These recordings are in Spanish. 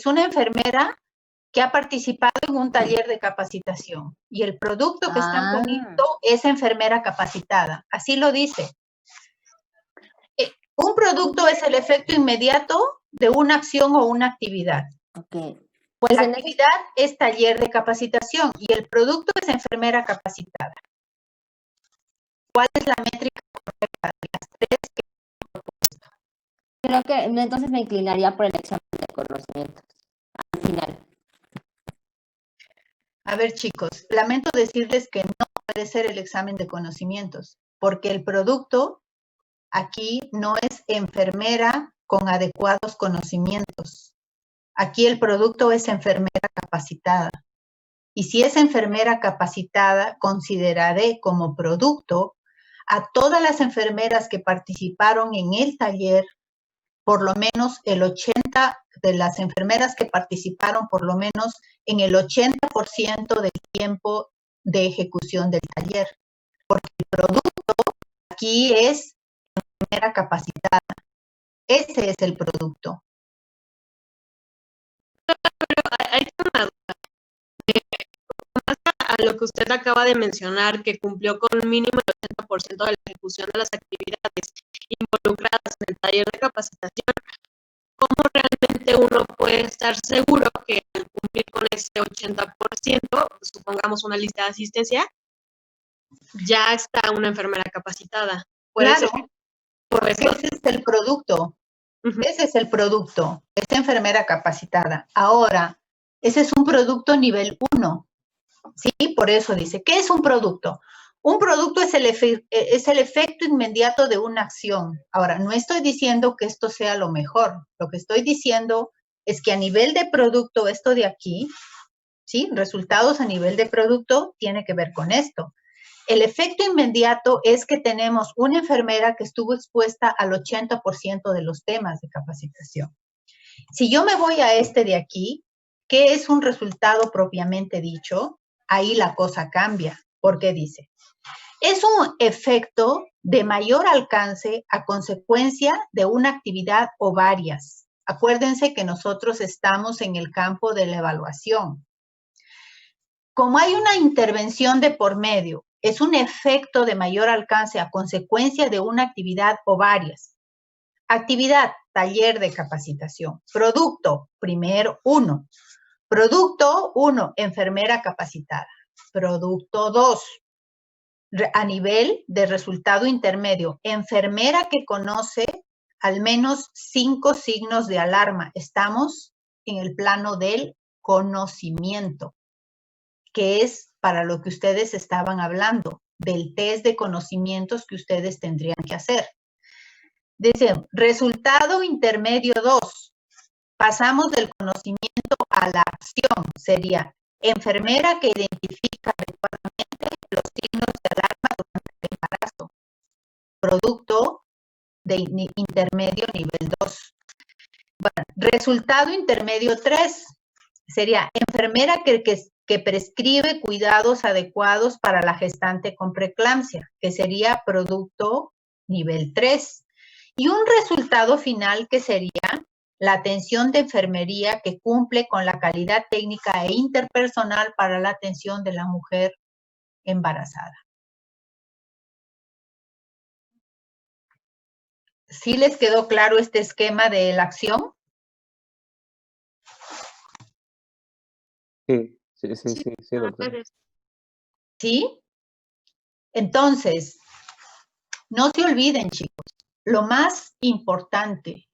es una enfermera que ha participado en un taller de capacitación y el producto que están poniendo es enfermera capacitada. Así lo dice. Un producto es el efecto inmediato de una acción o una actividad. Pues la actividad es taller de capacitación y el producto es enfermera capacitada. ¿Cuál es la métrica correcta de las tres que he propuesto? Creo que entonces me inclinaría por el examen de conocimientos al final. A ver, chicos, lamento decirles que no puede ser el examen de conocimientos, porque el producto aquí no es enfermera con adecuados conocimientos. Aquí el producto es enfermera capacitada. Y si es enfermera capacitada, consideraré como producto a todas las enfermeras que participaron en el taller, por lo menos el 80% de las enfermeras que participaron, por lo menos en el 80% del tiempo de ejecución del taller. Porque el producto aquí es enfermera capacitada. Ese es el producto. Hay una duda. A lo que usted acaba de mencionar, que cumplió con mínimo el 80% de la ejecución de las actividades involucradas en el taller de capacitación, ¿cómo realmente uno puede estar seguro que al cumplir con ese 80%, supongamos una lista de asistencia, ya está una enfermera capacitada? Claro, porque ese es el producto. Ese es el producto, esta enfermera capacitada. Ahora, ese es un producto nivel 1, ¿sí? Por eso dice, ¿qué es un producto? Un producto es el efecto inmediato de una acción. Ahora, no estoy diciendo que esto sea lo mejor. Lo que estoy diciendo es que a nivel de producto, esto de aquí, ¿sí? Resultados a nivel de producto tiene que ver con esto. El efecto inmediato es que tenemos una enfermera que estuvo expuesta al 80% de los temas de capacitación. Si yo me voy a este de aquí, ¿qué es un resultado propiamente dicho? Ahí la cosa cambia, porque dice, es un efecto de mayor alcance a consecuencia de una actividad o varias. Acuérdense que nosotros estamos en el campo de la evaluación. Como hay una intervención de por medio, es un efecto de mayor alcance a consecuencia de una actividad o varias. Actividad, taller de capacitación. Producto, primero 1. Producto 1, enfermera capacitada. Producto 2, a nivel de resultado intermedio, enfermera que conoce al menos 5 signos de alarma. Estamos en el plano del conocimiento, que es para lo que ustedes estaban hablando, del test de conocimientos que ustedes tendrían que hacer. Dice, resultado intermedio 2. Pasamos del conocimiento a la acción. Sería enfermera que identifica adecuadamente los signos de alarma durante el embarazo. Producto de intermedio nivel 2. Bueno, resultado intermedio 3. Sería enfermera que prescribe cuidados adecuados para la gestante con preeclampsia, que sería producto nivel 3. Y un resultado final que sería la atención de enfermería que cumple con la calidad técnica e interpersonal para la atención de la mujer embarazada. ¿Sí les quedó claro este esquema de la acción? Sí, doctora. ¿Sí? Entonces, no se olviden, chicos, lo más importante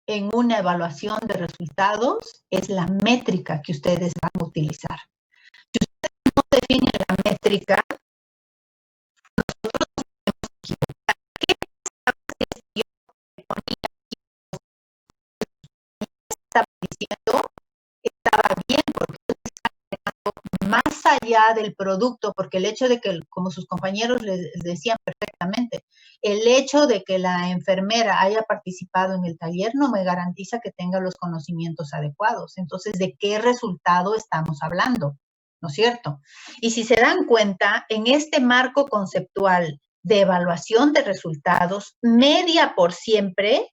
en una evaluación de resultados es la métrica que ustedes van a utilizar. Si ustedes no definen la métrica, nosotros nos podemos equivocar. ¿Qué pasaba si yo me ponía aquí? Estaba diciendo estaba bien porque más allá del producto, porque el hecho de que, como sus compañeros les decían perfectamente, el hecho de que la enfermera haya participado en el taller no me garantiza que tenga los conocimientos adecuados. Entonces, ¿de qué resultado estamos hablando? ¿No es cierto? Y si se dan cuenta, en este marco conceptual de evaluación de resultados, media por siempre,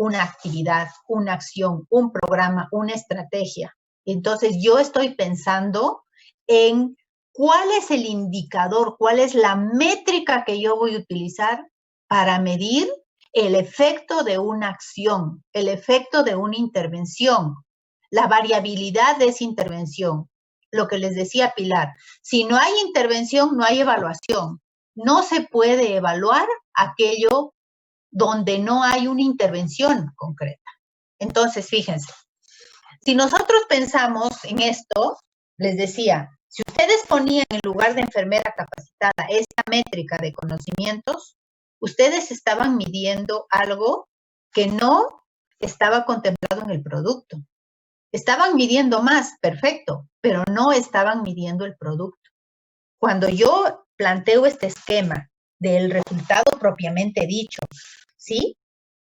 una actividad, una acción, un programa, una estrategia. Entonces, yo estoy pensando en cuál es el indicador, cuál es la métrica que yo voy a utilizar para medir el efecto de una acción, el efecto de una intervención, la variabilidad de esa intervención. Lo que les decía Pilar, si no hay intervención, no hay evaluación. No se puede evaluar aquello donde no hay una intervención concreta. Entonces, fíjense, si nosotros pensamos en esto, les decía, si ustedes ponían en lugar de enfermera capacitada esta métrica de conocimientos, ustedes estaban midiendo algo que no estaba contemplado en el producto. Estaban midiendo más, perfecto, pero no estaban midiendo el producto. Cuando yo planteo este esquema del resultado propiamente dicho, ¿sí?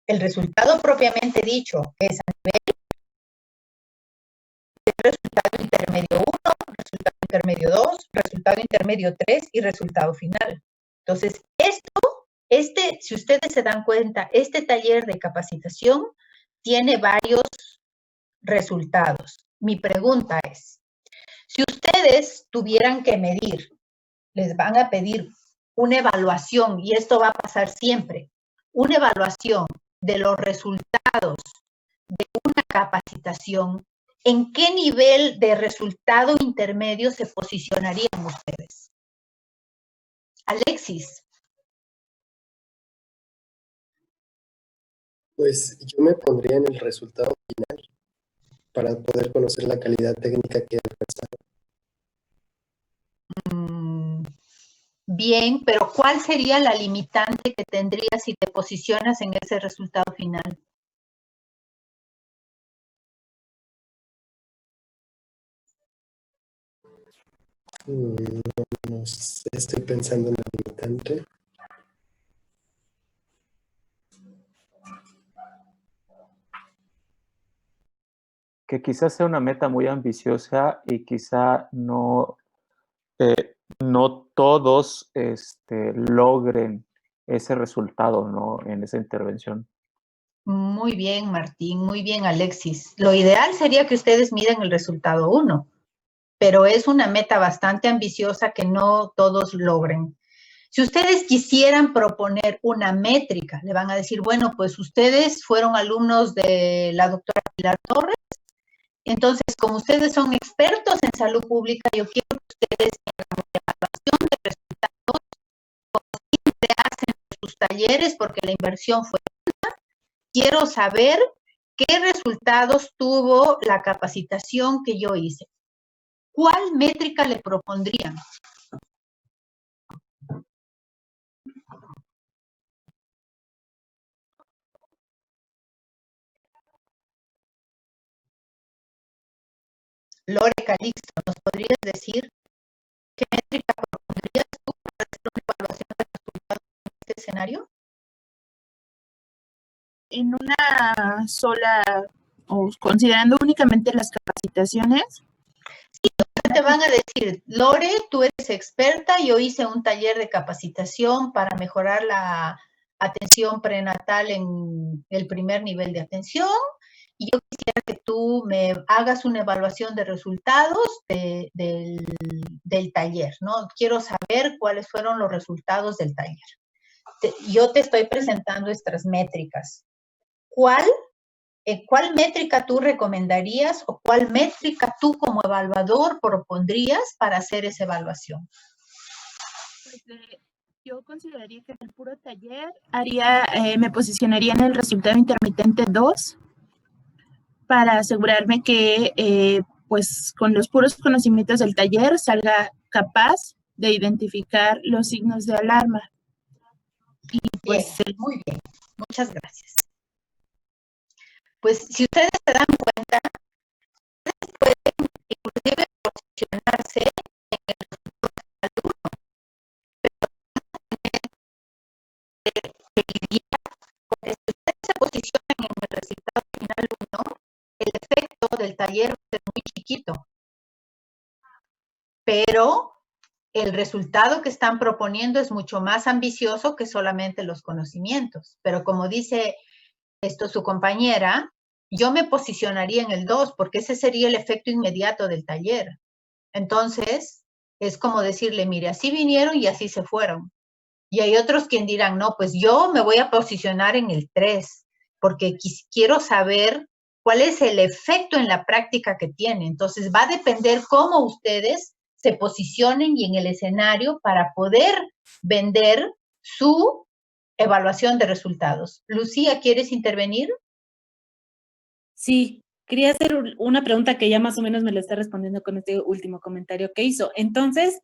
El resultado propiamente dicho es a nivel de resultado intermedio 1, resultado intermedio 2, resultado intermedio 3 y resultado final. Entonces, si ustedes se dan cuenta, este taller de capacitación tiene varios resultados. Mi pregunta es, si ustedes tuvieran que medir, les van a pedir una evaluación, y esto va a pasar siempre, una evaluación de los resultados de una capacitación, ¿en qué nivel de resultado intermedio se posicionarían ustedes? Alexis. Pues yo me pondría en el resultado final para poder conocer la calidad técnica que he alcanzado. Bien, pero ¿cuál sería la limitante que tendrías si te posicionas en ese resultado final? No sé, estoy pensando en la limitante. Que quizás sea una meta muy ambiciosa y quizá no todos logren ese resultado, ¿no? En esa intervención. Muy bien, Martín, muy bien, Alexis. Lo ideal sería que ustedes midan el resultado 1, pero es una meta bastante ambiciosa que no todos logren. Si ustedes quisieran proponer una métrica, le van a decir, bueno, pues ustedes fueron alumnos de la doctora Pilar Torres, entonces, como ustedes son expertos en salud pública, yo quiero que ustedes hagan una evaluación de resultados, como siempre hacen sus talleres, porque la inversión fue alta. Quiero saber qué resultados tuvo la capacitación que yo hice. ¿Cuál métrica le propondrían? Lore Calixto, ¿nos podrías decir qué métrica propondrías tú para hacer una evaluación de resultados en este escenario? En una sola, o considerando únicamente las capacitaciones. Sí, te van a decir, Lore, tú eres experta, yo hice un taller de capacitación para mejorar la atención prenatal en el primer nivel de atención, y yo quisiera que tú me hagas una evaluación de resultados del taller, ¿no? Quiero saber cuáles fueron los resultados del taller. Yo te estoy presentando estas métricas. ¿Cuál métrica tú recomendarías o cuál métrica tú como evaluador propondrías para hacer esa evaluación? Pues, yo consideraría que en el puro taller me posicionaría en el resultado intermitente 2 para asegurarme que pues con los puros conocimientos del taller salga capaz de identificar los signos de alarma. Y pues, bien, muy bien, muchas gracias. Pues si ustedes se dan cuenta, ustedes pueden inclusive posicionarse en el resultado 1, pero porque si ustedes se posicionan en el resultado final 1, el efecto del taller va a ser muy chiquito, pero el resultado que están proponiendo es mucho más ambicioso que solamente los conocimientos. Pero como dice su compañera, yo me posicionaría en el 2, porque ese sería el efecto inmediato del taller. Entonces, es como decirle, mire, así vinieron y así se fueron. Y hay otros quien dirán, no, pues yo me voy a posicionar en el 3, porque quiero saber cuál es el efecto en la práctica que tiene. Entonces, va a depender cómo ustedes se posicionen y en el escenario para poder vender su evaluación de resultados. Lucía, ¿quieres intervenir? Sí, quería hacer una pregunta que ya más o menos me lo está respondiendo con este último comentario que hizo. Entonces,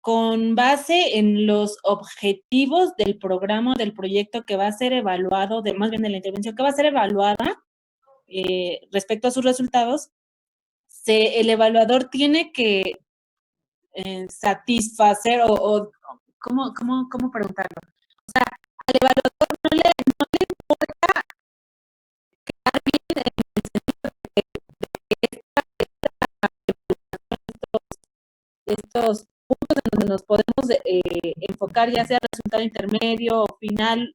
con base en los objetivos del programa, del proyecto que va a ser evaluado, más bien de la intervención que va a ser evaluada respecto a sus resultados, el evaluador tiene que satisfacer ¿cómo preguntarlo? O sea, al evaluador no le importa quedar bien en el sentido de que estos puntos en donde nos podemos enfocar, ya sea resultado intermedio o final,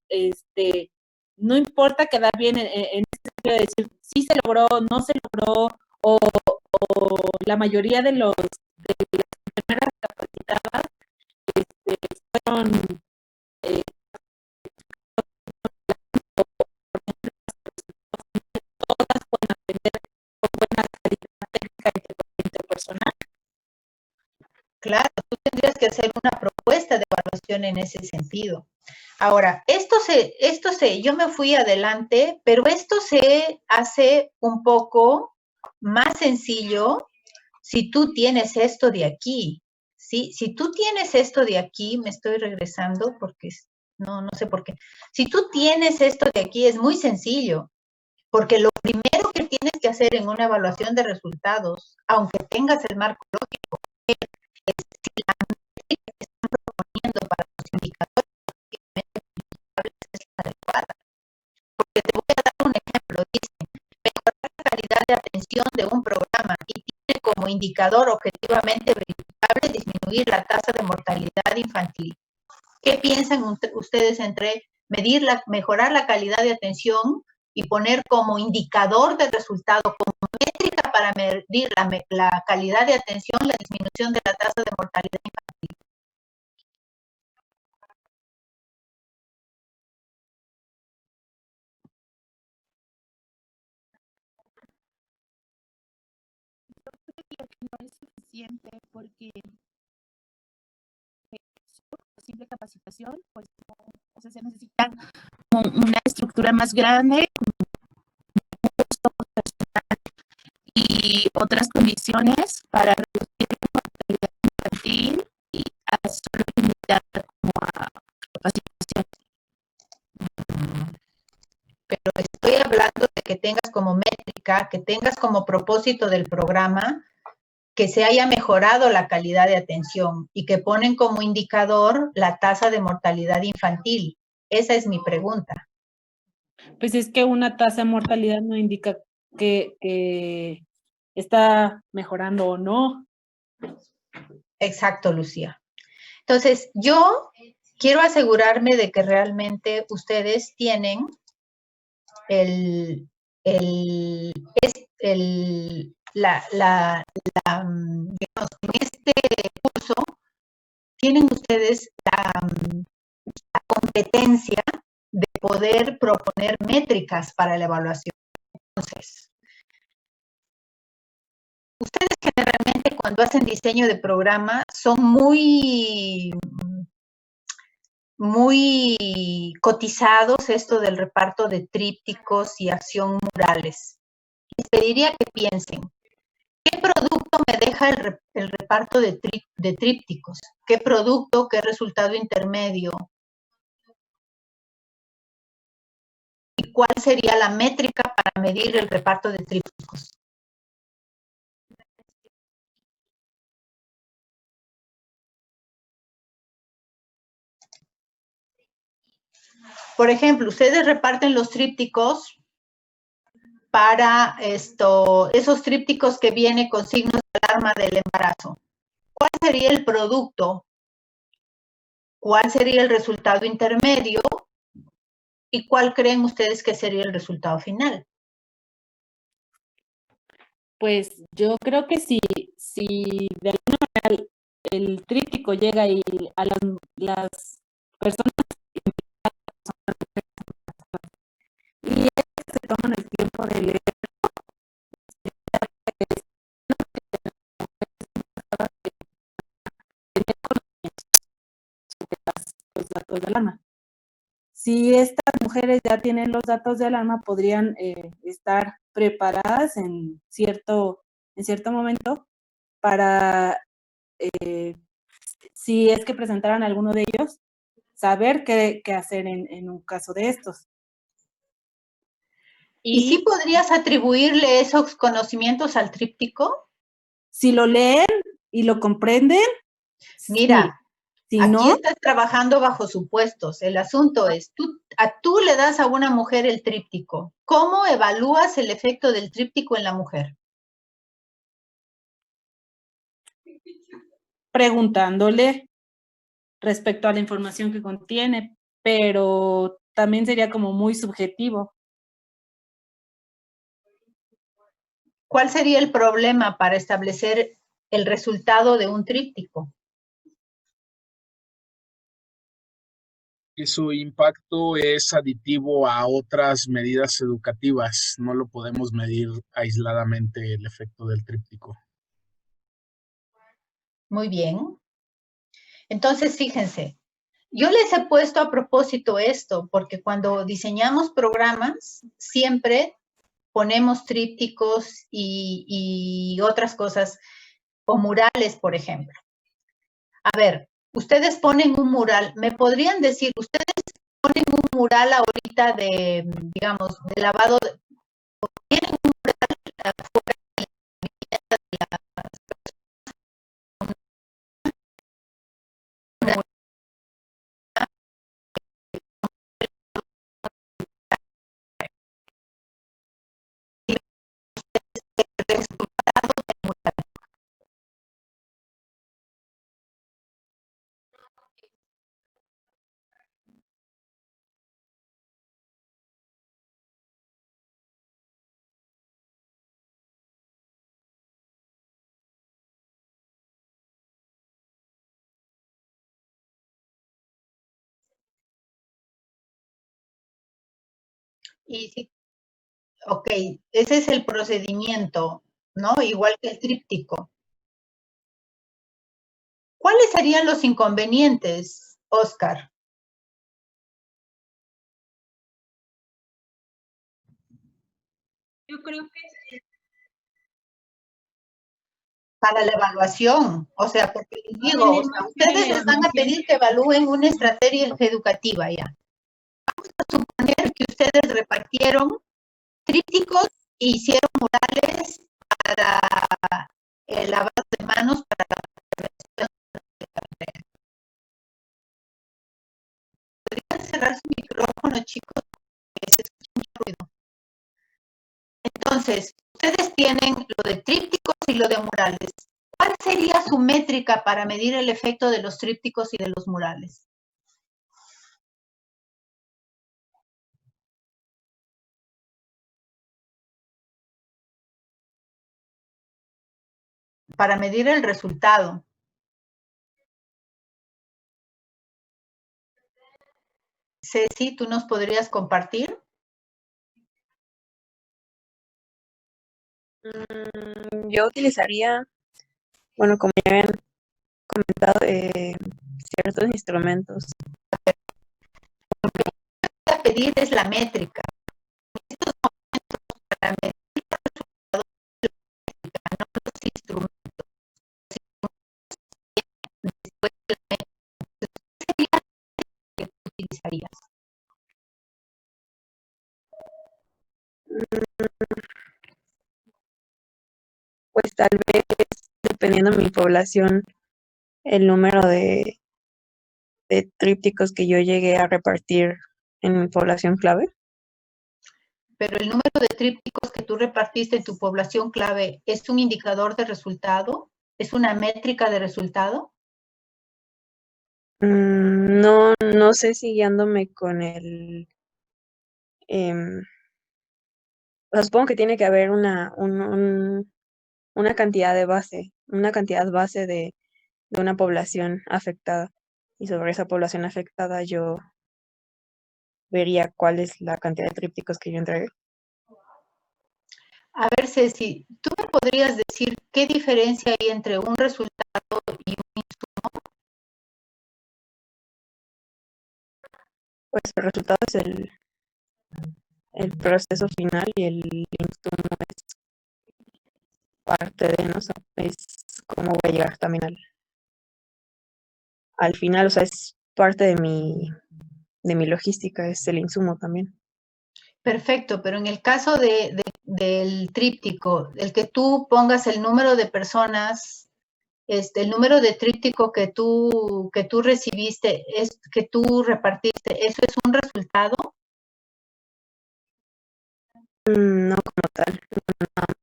no importa quedar bien en ese sentido de decir sí se logró, no se logró, o la mayoría de las enfermeras capacitadas fueron todas pueden aprender con buena calidad técnica interpersonal. Claro, tú tendrías que hacer una propuesta de evaluación en ese sentido. Ahora, yo me fui adelante, pero esto se hace un poco más sencillo si tú tienes esto de aquí, ¿sí? Si tú tienes esto de aquí, me estoy regresando porque no sé por qué. Si tú tienes esto de aquí, es muy sencillo, porque lo primero que tienes que hacer en una evaluación de resultados, aunque tengas el marco lógico, es si la métrica que están proponiendo para los indicadores es la adecuada. Porque te voy a dar un ejemplo. Dice, mejorar la calidad de atención de un programa y tiene como indicador objetivamente verificable disminuir la tasa de mortalidad infantil. ¿Qué piensan ustedes entre mejorar la calidad de atención y poner como indicador de resultado, como métrica para medir la calidad de atención, la disminución de la tasa de mortalidad infantil? Yo creo que no es suficiente porque simple capacitación, pues no, o sea, se necesita una estructura más grande, y otras condiciones para reducir la mortalidad infantil y a solo limitar como a capacitación. Pero estoy hablando de que tengas como métrica, que tengas como propósito del programa que se haya mejorado la calidad de atención y que ponen como indicador la tasa de mortalidad infantil. Esa es mi pregunta. Pues es que una tasa de mortalidad no indica que está mejorando o no. Exacto, Lucía. Entonces, yo quiero asegurarme de que realmente ustedes tienen digamos, en este curso, tienen ustedes la competencia de poder proponer métricas para la evaluación. Entonces, ustedes generalmente cuando hacen diseño de programa son muy cotizados esto del reparto de trípticos y acción murales. Les pediría que piensen, ¿qué producto me deja el reparto de trípticos? ¿Qué producto, qué resultado intermedio? ¿Y cuál sería la métrica para medir el reparto de trípticos? Por ejemplo, ustedes reparten los trípticos para esos trípticos que vienen con signos de alarma del embarazo. ¿Cuál sería el producto? ¿Cuál sería el resultado intermedio? ¿Y cuál creen ustedes que sería el resultado final? Pues yo creo que si de alguna manera el tríptico llega y a las personas y ellas se toman el tiempo de leer los datos de alarma. Si estas mujeres ya tienen los datos de alarma, podrían estar preparadas en cierto momento para, si es que presentaran alguno de ellos, saber qué hacer en un caso de estos. ¿Y sí podrías atribuirle esos conocimientos al tríptico? Si lo leen y lo comprenden, mira, sí. Si aquí no, estás trabajando bajo supuestos. El asunto es, tú le das a una mujer el tríptico. ¿Cómo evalúas el efecto del tríptico en la mujer? preguntándole respecto a la información que contiene, pero también sería como muy subjetivo. ¿Cuál sería el problema para establecer el resultado de un tríptico? Y su impacto es aditivo a otras medidas educativas. No lo podemos medir aisladamente el efecto del tríptico. Muy bien. Entonces, fíjense, yo les he puesto a propósito esto, porque cuando diseñamos programas, siempre ponemos trípticos y otras cosas, o murales, por ejemplo. A ver, ustedes ponen un mural, ¿me podrían decir, ustedes ponen un mural ahorita de, digamos, de lavado, tienen un mural afuera de la y sí, ok, ese es el procedimiento, ¿no? Igual que el tríptico. ¿Cuáles serían los inconvenientes, Oscar? Yo creo que Para la evaluación, o sea, porque les digo, o sea, ustedes les van a pedir que evalúen una estrategia educativa ya. Vamos a suponer que ustedes repartieron trípticos e hicieron murales para el lavado de manos para la prevención de carrera. ¿Podrían cerrar su micrófono, chicos? Que se escucha mucho ruido. Entonces, ustedes tienen lo de trípticos y lo de murales. ¿Cuál sería su métrica para medir el efecto de los trípticos y de los murales? Para medir el resultado. Ceci, ¿tú nos podrías compartir? Yo utilizaría, bueno, como ya habían comentado, ciertos instrumentos. Lo que voy a pedir es la métrica. En estos momentos, para medir el resultado de la métrica, no los instrumentos, después de la métrica. ¿Qué sería la métrica que tú utilizarías? Pues tal vez, dependiendo de mi población, el número de trípticos que yo llegué a repartir en mi población clave. Pero el número de trípticos que tú repartiste en tu población clave, ¿es un indicador de resultado? ¿Es una métrica de resultado? No sé si guiándome con em, o sea, supongo que tiene que haber una cantidad base de una población afectada. Y sobre esa población afectada yo vería cuál es la cantidad de trípticos que yo entregué. A ver, Ceci, ¿tú me podrías decir qué diferencia hay entre un resultado y un insumo? Pues el resultado es el proceso final y el insumo es parte de, ¿no? O sea, es cómo voy a llegar también al final, o sea, es parte de mi logística, es el insumo también. Perfecto, pero en el caso del tríptico, el que tú pongas el número de personas, el número de tríptico que tú recibiste, que tú repartiste, ¿eso es un resultado? No como tal, nada más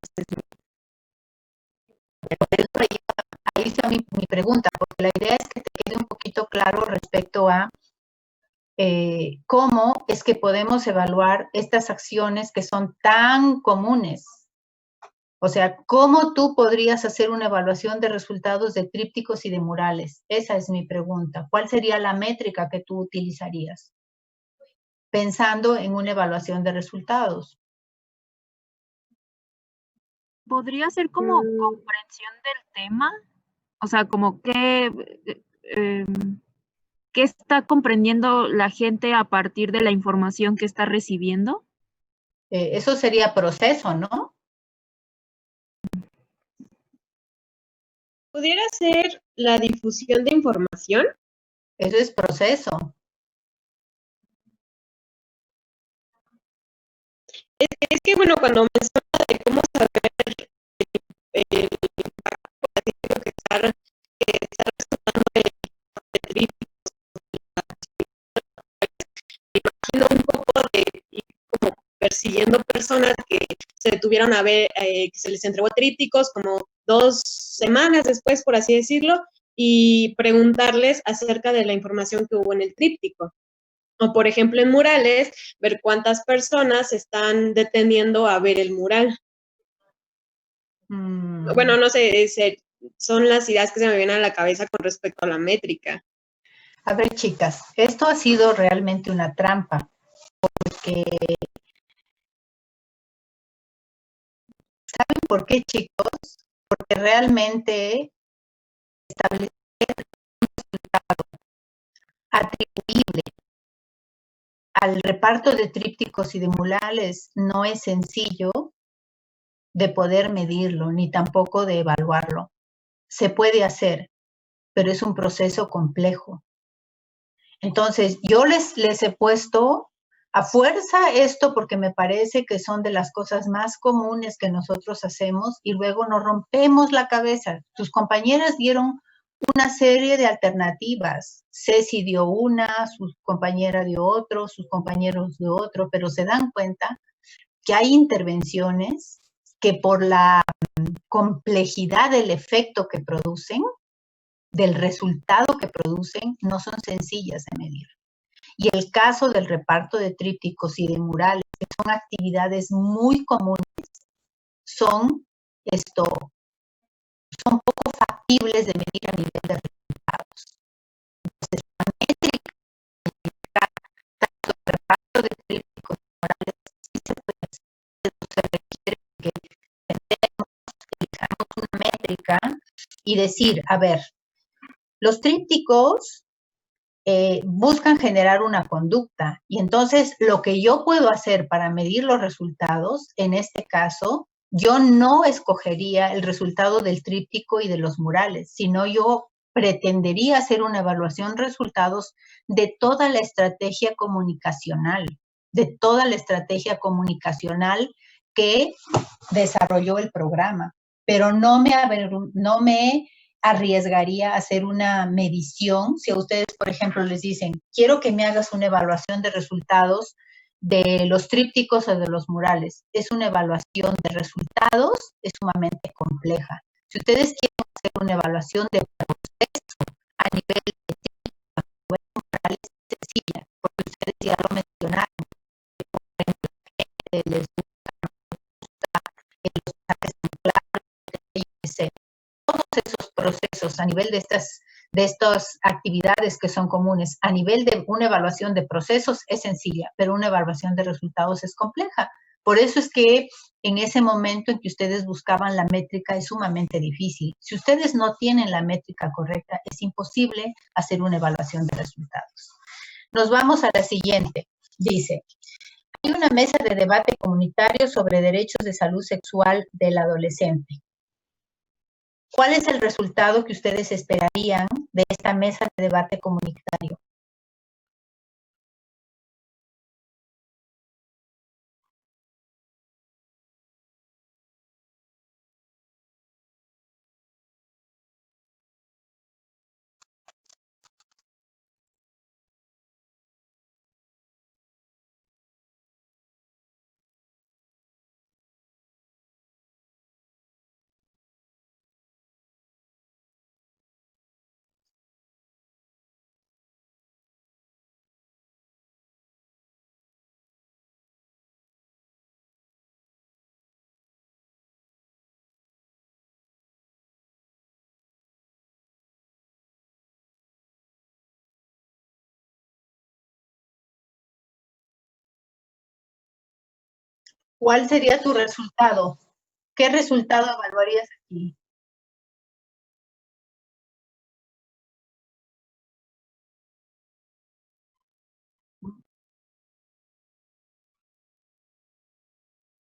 Ahí está mi pregunta, porque la idea es que te quede un poquito claro respecto a cómo es que podemos evaluar estas acciones que son tan comunes. O sea, ¿cómo tú podrías hacer una evaluación de resultados de trípticos y de murales? Esa es mi pregunta. ¿Cuál sería la métrica que tú utilizarías? Pensando en una evaluación de resultados. ¿Podría ser como comprensión del tema? O sea, como qué está comprendiendo la gente a partir de la información que está recibiendo. Eso sería proceso, ¿no? ¿Pudiera ser la difusión de información? Eso es proceso. Es que, bueno, cuando menciona de cómo saber el impacto político que está resultando de trípticos, me imagino un poco de ir como persiguiendo personas que se detuvieron a ver, que se les entregó trípticos como 2 semanas después, por así decirlo, y preguntarles acerca de la información que hubo en el tríptico. O, por ejemplo, en murales, ver cuántas personas están deteniendo a ver el mural. Bueno, no sé, son las ideas que se me vienen a la cabeza con respecto a la métrica. A ver, chicas, esto ha sido realmente una trampa, porque ¿saben por qué, chicos? Porque realmente establecer un resultado atribuible al reparto de trípticos y de murales no es sencillo de poder medirlo, ni tampoco de evaluarlo. Se puede hacer, pero es un proceso complejo. Entonces, yo les he puesto a fuerza esto porque me parece que son de las cosas más comunes que nosotros hacemos y luego nos rompemos la cabeza. Sus compañeras dieron una serie de alternativas. Ceci dio una, su compañera dio otro, sus compañeros dio otro, pero se dan cuenta que hay intervenciones que por la complejidad del efecto que producen, del resultado que producen, no son sencillas de medir. Y el caso del reparto de trípticos y de murales, que son actividades muy comunes, son poco factibles de medir a nivel de resultados. Entonces, la métrica tanto el reparto de trípticos y murales sí se puede hacer, pero se requiere que elijamos una métrica y decir, a ver, los trípticos buscan generar una conducta y entonces lo que yo puedo hacer para medir los resultados, en este caso, yo no escogería el resultado del tríptico y de los murales, sino yo pretendería hacer una evaluación de resultados de toda la estrategia comunicacional, que desarrolló el programa, pero no me arriesgaría a hacer una medición. Si a ustedes, por ejemplo, les dicen, quiero que me hagas una evaluación de resultados de los trípticos o de los murales, es una evaluación de resultados, es sumamente compleja. Si ustedes quieren hacer una evaluación de proceso a nivel de trípticos o murales, es sencilla, porque ustedes ya lo mencionaron, a nivel de estas actividades que son comunes, a nivel de una evaluación de procesos es sencilla, pero una evaluación de resultados es compleja. Por eso es que en ese momento en que ustedes buscaban la métrica es sumamente difícil. Si ustedes no tienen la métrica correcta, es imposible hacer una evaluación de resultados. Nos vamos a la siguiente. Dice, hay una mesa de debate comunitario sobre derechos de salud sexual del adolescente. ¿Cuál es el resultado que ustedes esperarían de esta mesa de debate comunitario? ¿Cuál sería tu resultado? ¿Qué resultado evaluarías aquí?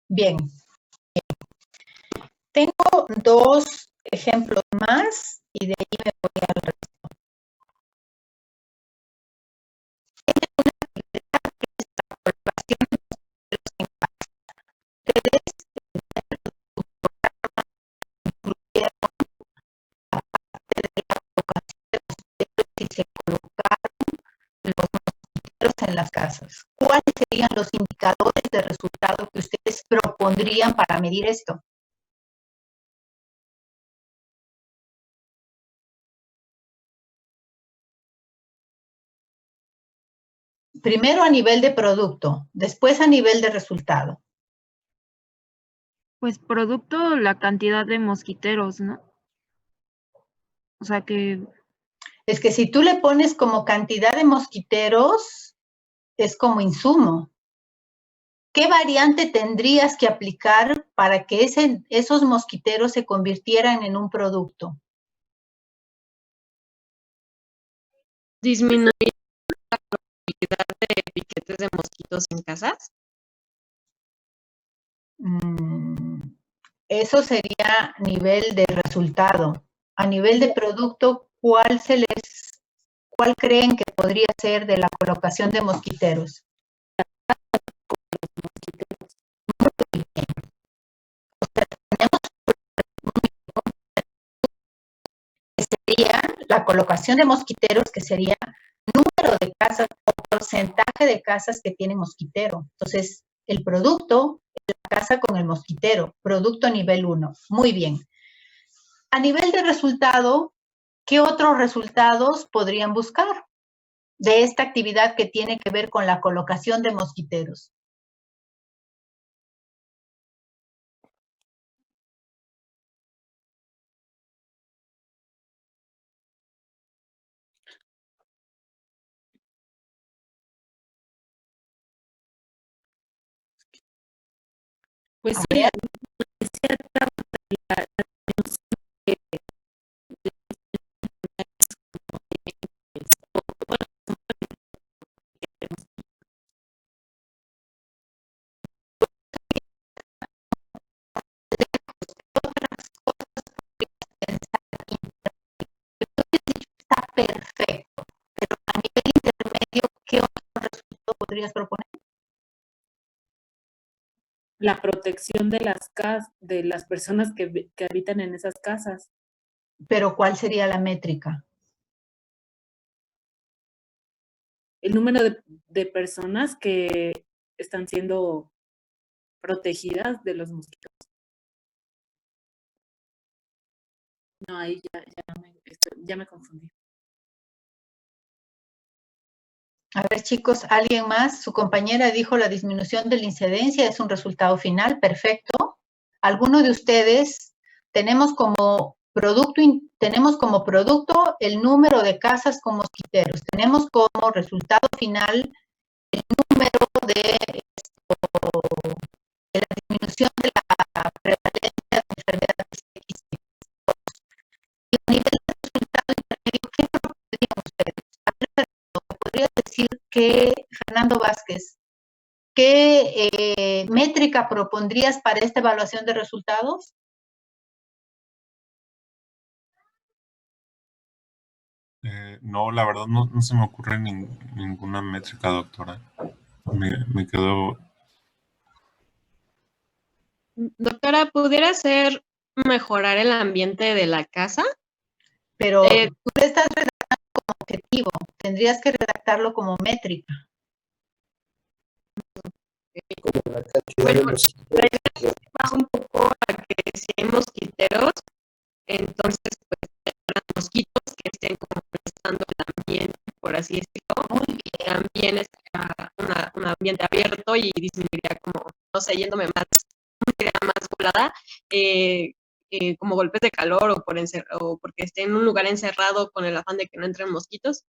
Bien. Tengo dos ejemplos más y de ahí me voy al resto. Se colocaron los mosquiteros en las casas. ¿Cuáles serían los indicadores de resultado que ustedes propondrían para medir esto? Primero a nivel de producto, después a nivel de resultado. Pues producto, la cantidad de mosquiteros, ¿no? O sea que... Es que si tú le pones como cantidad de mosquiteros, es como insumo. ¿Qué variante tendrías que aplicar para que esos mosquiteros se convirtieran en un producto? ¿Disminuir la probabilidad de piquetes de mosquitos en casas? Eso sería nivel de resultado. A nivel de producto, ¿cuál creen que podría ser de la colocación de mosquiteros? Muy bien. O sea, tenemos que sería la colocación de mosquiteros, que sería número de casas o porcentaje de casas que tienen mosquitero. Entonces, el producto es la casa con el mosquitero, producto nivel 1. Muy bien. A nivel de resultado, ¿qué otros resultados podrían buscar de esta actividad que tiene que ver con la colocación de mosquiteros? Pues sí, Está perfecto, pero a nivel intermedio, ¿qué otro resultado podrías proponer? la protección de de las personas que habitan en esas casas. Pero ¿cuál sería la métrica? El número de personas que están siendo protegidas de los mosquitos. No, ahí ya me confundí. A ver, chicos, ¿alguien más? Su compañera dijo la disminución de la incidencia es un resultado final, perfecto. ¿Alguno de ustedes tenemos como tenemos como producto el número de casas con mosquiteros. Tenemos como resultado final el número de la disminución de la prevalencia de enfermedades X. Y a nivel de resultado intermedio, ¿qué propondrían ustedes? ¿Podría decir que, Fernando Vázquez, qué métrica propondrías para esta evaluación de resultados? No, la verdad no se me ocurre ninguna métrica, doctora. Me quedo... Doctora, ¿pudiera ser mejorar el ambiente de la casa? Pero tú le estás redactando como objetivo, tendrías que redactarlo como métrica. Como la cantidad Bueno, de mosquitos. más un poco a que si hay mosquiteros, entonces pues habrá mosquitos que estén como molestando el ambiente, por así decirlo, y también estaría un ambiente abierto y disminuiría como, no sé, yéndome más, una idea más volada, como golpes de calor o porque esté en un lugar encerrado con el afán de que no entren mosquitos.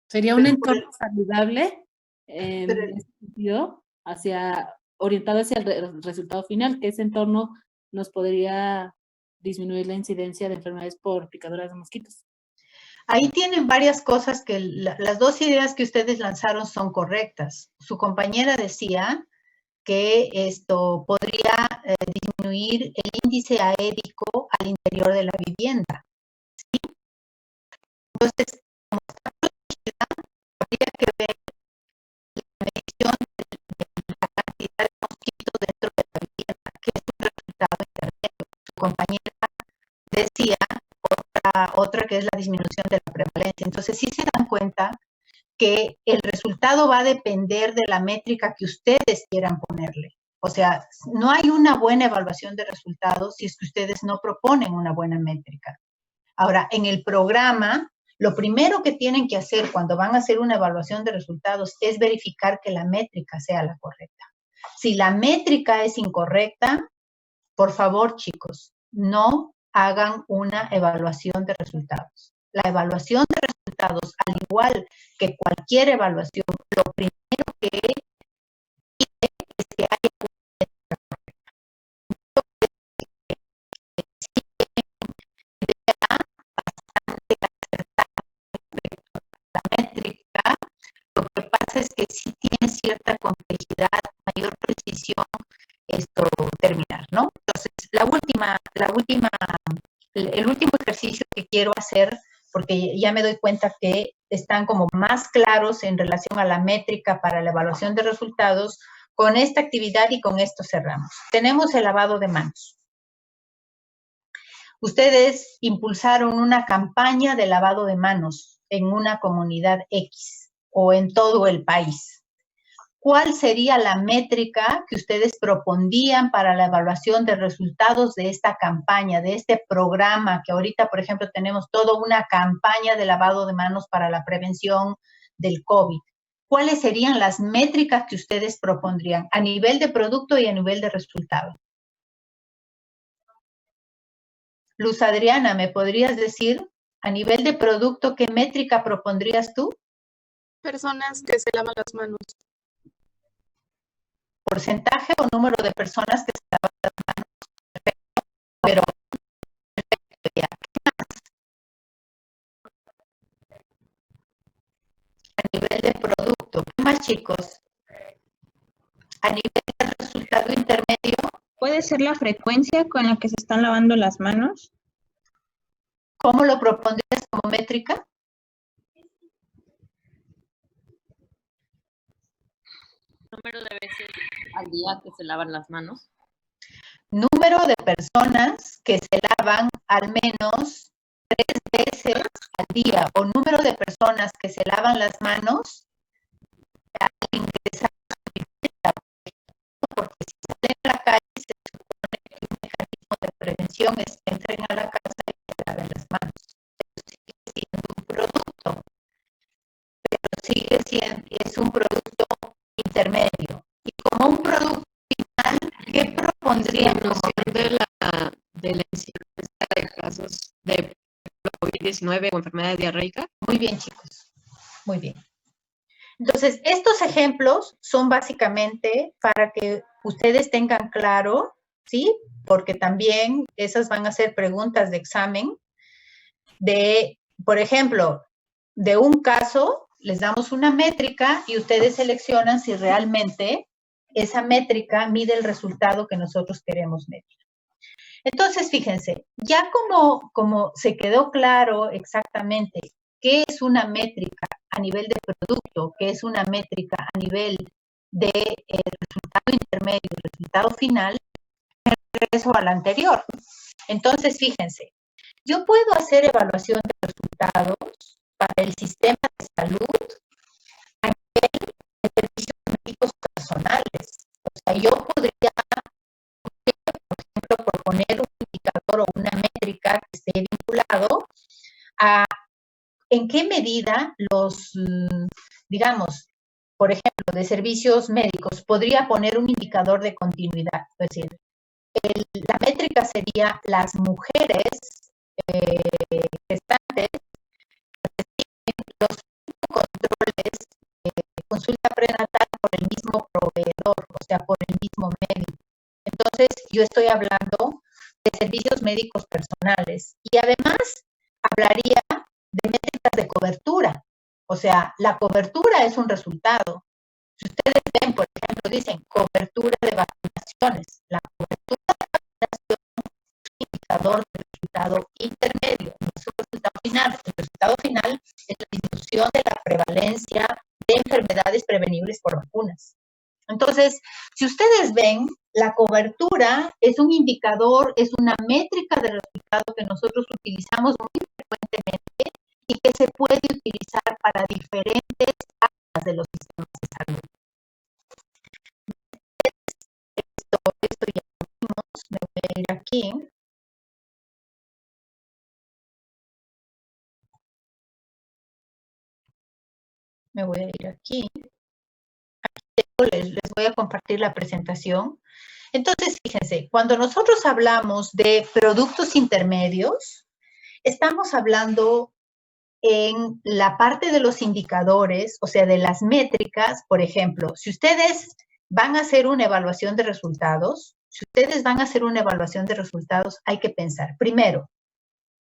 Sería un entorno saludable en ese sentido, orientado hacia el resultado final, que ese entorno nos podría disminuir la incidencia de enfermedades por picaduras de mosquitos. Ahí tienen varias cosas que las dos ideas que ustedes lanzaron son correctas. Su compañera decía que esto podría disminuir el índice aédico al interior de la vivienda. ¿Sí? Entonces, como está protegida, habría que ver la medición de la cantidad de mosquitos dentro de la vivienda, que es un resultado intermedio. Su compañera decía otra que es la disminución de la prevalencia. Entonces, sí se dan cuenta que el resultado va a depender de la métrica que ustedes quieran ponerle. O sea, no hay una buena evaluación de resultados si es que ustedes no proponen una buena métrica. Ahora, en el programa, lo primero que tienen que hacer cuando van a hacer una evaluación de resultados es verificar que la métrica sea la correcta. Si la métrica es incorrecta, por favor, chicos, no hagan una evaluación de resultados. La evaluación de resultados, al igual que cualquier evaluación, lo primero que pide es que haya una métrica correcta. Bastante acertada respecto a la métrica, lo que pasa es que sí tiene cierta complejidad, mayor precisión, esto terminar, ¿no? Entonces, el último ejercicio que quiero hacer, porque ya me doy cuenta que están como más claros en relación a la métrica para la evaluación de resultados, con esta actividad y con esto cerramos. Tenemos el lavado de manos. Ustedes impulsaron una campaña de lavado de manos en una comunidad X o en todo el país. ¿Cuál sería la métrica que ustedes propondrían para la evaluación de resultados de esta campaña, de este programa que ahorita, por ejemplo, tenemos toda una campaña de lavado de manos para la prevención del COVID? ¿Cuáles serían las métricas que ustedes propondrían a nivel de producto y a nivel de resultado? Luz Adriana, ¿me podrías decir a nivel de producto qué métrica propondrías tú? Personas que se lavan las manos. ¿Porcentaje o número de personas que se lavan las manos? Perfecto, pero perfecto, ya. ¿Qué más? A nivel de producto, ¿qué más, chicos? A nivel de resultado intermedio. ¿Puede ser la frecuencia con la que se están lavando las manos? ¿Cómo lo propondrías como métrica? Número de veces al día que se lavan las manos. Número de personas que se lavan al menos 3 veces al día, o número de personas que se lavan las manos al ingresar a su vivienda, porque si salen a la calle se supone que un mecanismo de prevención es que entren a la casa y se laven las manos. Eso sigue siendo un producto, pero es un producto intermedio. Y como un producto final, ¿qué propondrían? De la incidencia COVID-19 o enfermedad diarreica. Muy bien, chicos. Muy bien. Entonces, estos ejemplos son básicamente para que ustedes tengan claro, ¿sí? Porque también esas van a ser preguntas de examen de, por ejemplo, de un caso, les damos una métrica y ustedes seleccionan si realmente esa métrica mide el resultado que nosotros queremos medir. Entonces, fíjense, ya como se quedó claro exactamente qué es una métrica a nivel de producto, qué es una métrica a nivel de resultado intermedio, resultado final, regreso al anterior. Entonces, fíjense, yo puedo hacer evaluación de resultados para el sistema de salud a nivel de servicios médicos personales. O sea, yo podría, por ejemplo, proponer un indicador o una métrica que esté vinculado a en qué medida los, digamos, por ejemplo, de servicios médicos, podría poner un indicador de continuidad. Es decir, la métrica sería las mujeres gestantes los controles de consulta prenatal por el mismo proveedor, o sea, por el mismo médico. Entonces, yo estoy hablando de servicios médicos personales y además hablaría de métricas de cobertura. O sea, la cobertura es un resultado. Si ustedes ven, por ejemplo, dicen cobertura de vacunaciones. La cobertura de vacunación es un indicador de resultado intermedio, no es un resultado final. El resultado final es la disminución de la prevalencia de enfermedades prevenibles por vacunas. Entonces, si ustedes ven, la cobertura es un indicador, es una métrica de resultado que nosotros utilizamos muy frecuentemente y que se puede utilizar para diferentes áreas de los sistemas de salud. Esto ya lo vimos, me voy a ir aquí. Me voy a ir aquí. Les voy a compartir la presentación. Entonces, fíjense, cuando nosotros hablamos de productos intermedios, estamos hablando en la parte de los indicadores, o sea, de las métricas. Por ejemplo, si ustedes van a hacer una evaluación de resultados, hay que pensar, primero,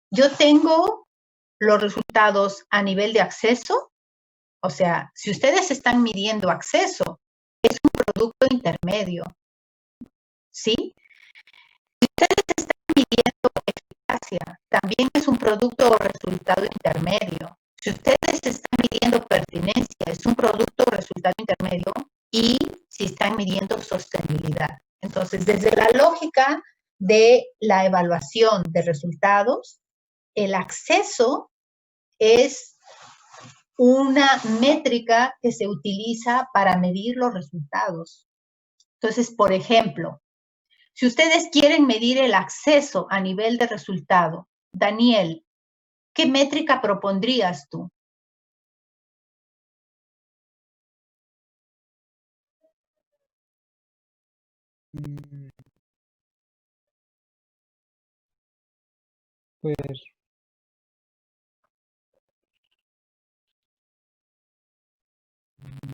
yo tengo los resultados a nivel de acceso, o sea, si ustedes están midiendo acceso, es un producto intermedio, ¿sí? Si ustedes están midiendo eficacia, también es un producto o resultado intermedio. Si ustedes están midiendo pertinencia, es un producto o resultado intermedio. Y si están midiendo sostenibilidad. Entonces, desde la lógica de la evaluación de resultados, el acceso es una métrica que se utiliza para medir los resultados. Entonces, por ejemplo, si ustedes quieren medir el acceso a nivel de resultado, Daniel, ¿qué métrica propondrías tú? Pues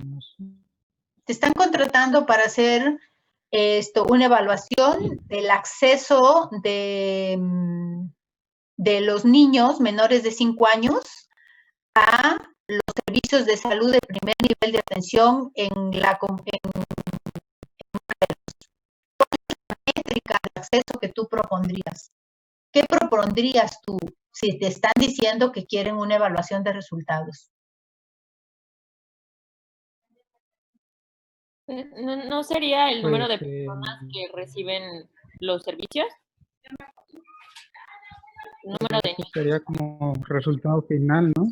no sé. Te están contratando para hacer una evaluación del acceso de los niños menores de 5 años a los servicios de salud de primer nivel de atención en la métrica de acceso que tú propondrías. ¿Qué propondrías tú si te están diciendo que quieren una evaluación de resultados? ¿No sería el número de Pues, personas que reciben los servicios? Número de eso sería como resultado final, ¿no?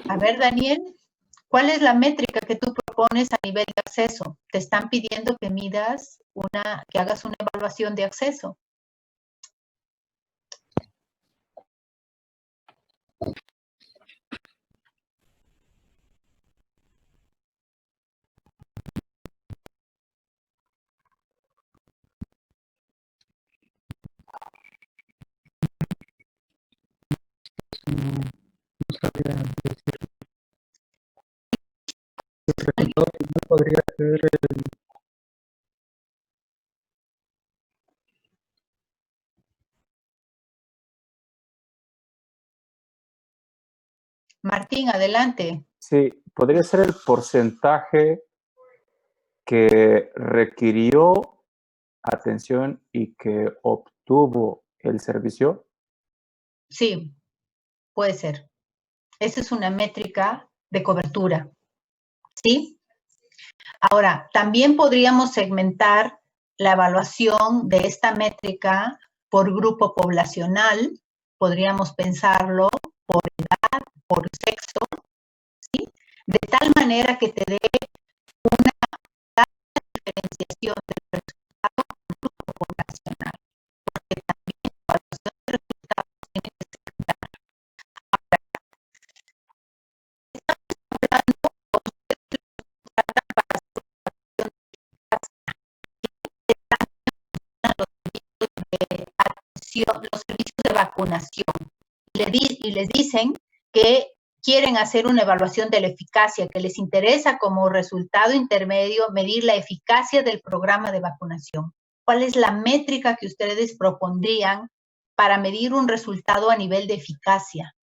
A ver, Daniel, ¿cuál es la métrica que tú propones a nivel de acceso? Te están pidiendo que que hagas una evaluación de acceso. no sabría decir. El resultado final podría ser el Martín, adelante. Sí, podría ser el porcentaje que requirió atención y que obtuvo el servicio. Sí, puede ser. Esa es una métrica de cobertura, ¿sí? Ahora, también podríamos segmentar la evaluación de esta métrica por grupo poblacional, podríamos pensarlo por edad, por sexo, ¿sí? De tal manera que te dé una diferenciación del resultado por grupo poblacional, porque también la evaluación de resultados tiene que segmentar. Ahora, estamos hablando los servicios de vacunación y les dicen que quieren hacer una evaluación de la eficacia, que les interesa como resultado intermedio medir la eficacia del programa de vacunación. ¿Cuál es la métrica que ustedes propondrían para medir un resultado a nivel de eficacia?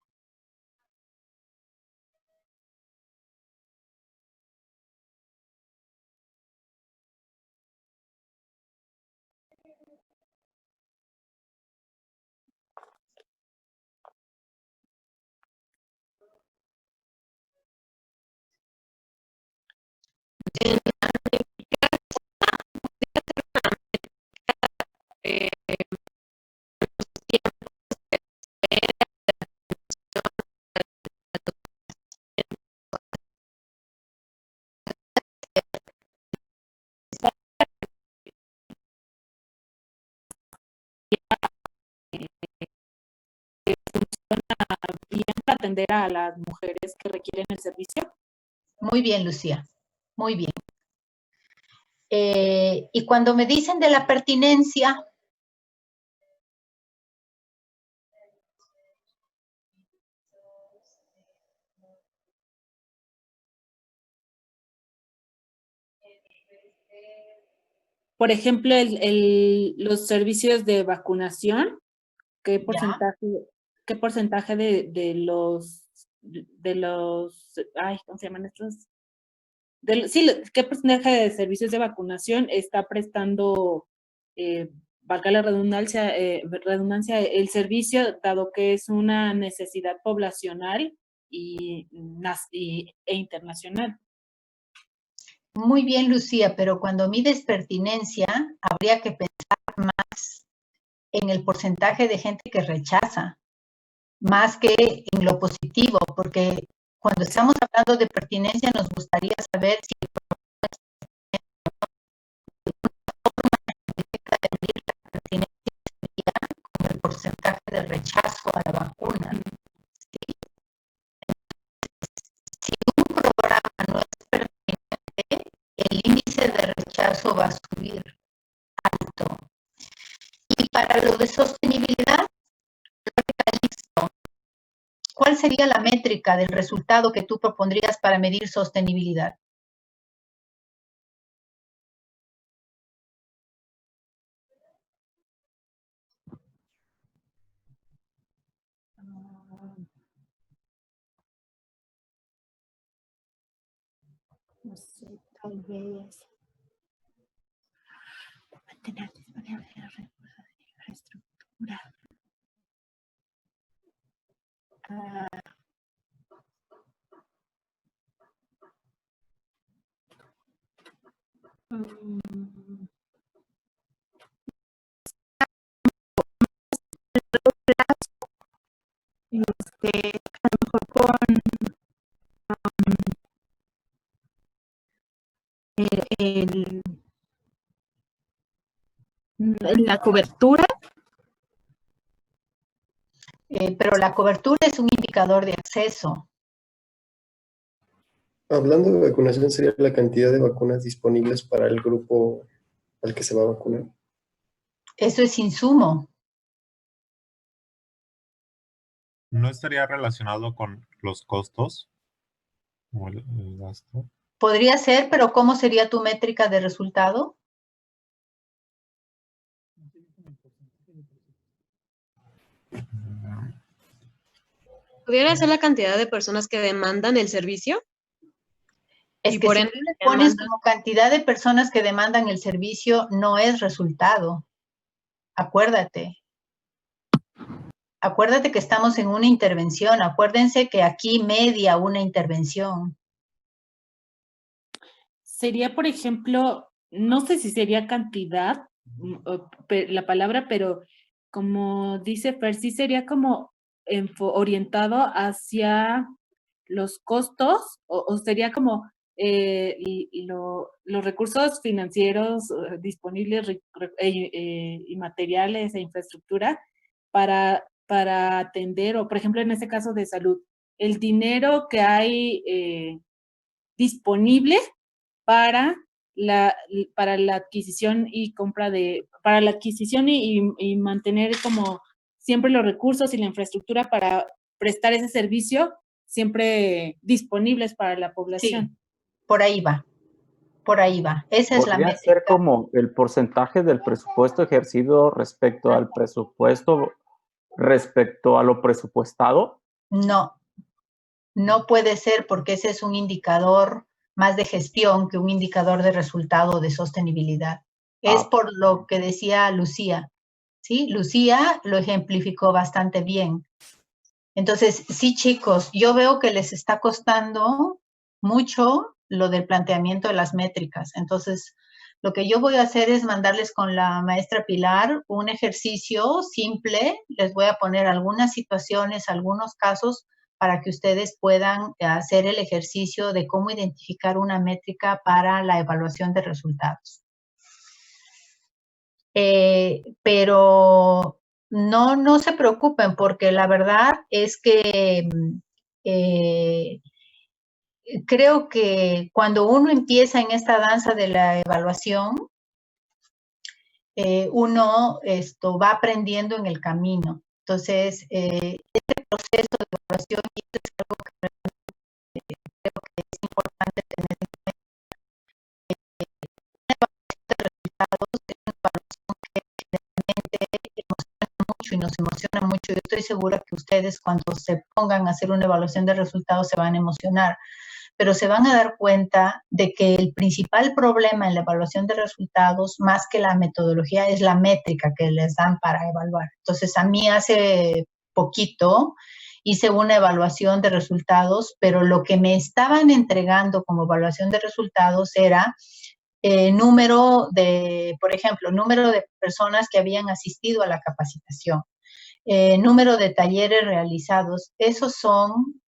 Bien para atender a las mujeres que requieren el servicio. Muy bien, Lucía. Muy bien. Y cuando me dicen de la pertinencia, Por ejemplo, los servicios de vacunación, ¿qué porcentaje de los, ay, ¿cómo se llaman estos? ¿Qué porcentaje de servicios de vacunación está prestando, valga la redundancia, el servicio, dado que es una necesidad poblacional e internacional? muy bien, Lucía, pero cuando mides pertinencia, habría que pensar más en el porcentaje de gente que rechaza, más que en lo positivo, porque cuando estamos hablando de pertinencia nos gustaría saber si la pertinencia sería con el porcentaje de rechazo a la vacuna. ¿Sí? Si un programa no es pertinente, el índice de rechazo va a subir alto. Y para lo de sostenibilidad, listo. ¿Cuál sería la métrica del resultado que tú propondrías para medir sostenibilidad? No sé, tal vez mantener disponible los recursos de infraestructura. A lo mejor con la cobertura. Pero la cobertura es un indicador de acceso. Hablando de vacunación, sería la cantidad de vacunas disponibles para el grupo al que se va a vacunar. Eso es insumo. ¿No estaría relacionado con los costos o el gasto? Podría ser, pero ¿cómo sería tu métrica de resultado? ¿Pudiera ser la cantidad de personas que demandan el servicio? Es Y que por si ende tú le pones demandan. como cantidad de personas que demandan el servicio, no es resultado. Acuérdate. Acuérdate que estamos en una intervención. Acuérdense que aquí media una intervención. Sería, por ejemplo, no sé si sería cantidad la palabra, pero como dice Fer, sí sería como orientado hacia los costos o sería como los recursos financieros disponibles y materiales e infraestructura para atender, o por ejemplo en este caso de salud, el dinero que hay disponible para para la adquisición y compra para la adquisición y mantener como siempre los recursos y la infraestructura para prestar ese servicio siempre disponibles para la población. Sí, por ahí va. Por ahí va. Esa es la Podría métrica. ser como el porcentaje del presupuesto ejercido respecto al presupuesto, respecto a lo presupuestado. No, no puede ser porque ese es un indicador más de gestión que un indicador de resultado de sostenibilidad. Es por lo que decía Lucía, ¿sí? Lucía lo ejemplificó bastante bien. Entonces, sí, chicos, yo veo que les está costando mucho lo del planteamiento de las métricas. Entonces, lo que yo voy a hacer es mandarles con la maestra Pilar un ejercicio simple. Les voy a poner algunas situaciones, algunos casos para que ustedes puedan hacer el ejercicio de cómo identificar una métrica para la evaluación de resultados. Pero no se preocupen porque la verdad es que creo que cuando uno empieza en esta danza de la evaluación, uno va aprendiendo en el camino. Entonces, este proceso de evaluación, y esto es algo que creo que es importante tener en cuenta, una evaluación de resultados es una evaluación que generalmente emociona mucho y nos emociona mucho. Yo estoy segura que ustedes cuando se pongan a hacer una evaluación de resultados se van a emocionar, pero se van a dar cuenta de que el principal problema en la evaluación de resultados, más que la metodología, es la métrica que les dan para evaluar. Entonces, a mí hace poquito hice una evaluación de resultados, pero lo que me estaban entregando como evaluación de resultados era número de, por ejemplo, número de personas que habían asistido a la capacitación, número de talleres realizados. Esos son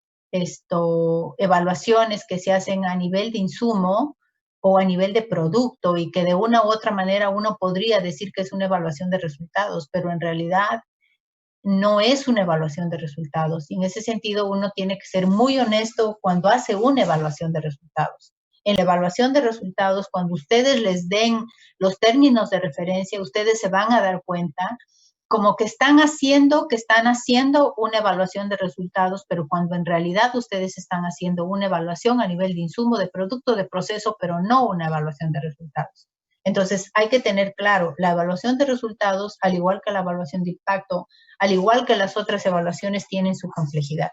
evaluaciones que se hacen a nivel de insumo o a nivel de producto y que de una u otra manera uno podría decir que es una evaluación de resultados, pero en realidad no es una evaluación de resultados. Y en ese sentido uno tiene que ser muy honesto cuando hace una evaluación de resultados. En la evaluación de resultados, cuando ustedes les den los términos de referencia, ustedes se van a dar cuenta como que están haciendo una evaluación de resultados, pero cuando en realidad ustedes están haciendo una evaluación a nivel de insumo, de producto, de proceso, pero no una evaluación de resultados. Entonces, hay que tener claro, la evaluación de resultados, al igual que la evaluación de impacto, al igual que las otras evaluaciones, tienen su complejidad.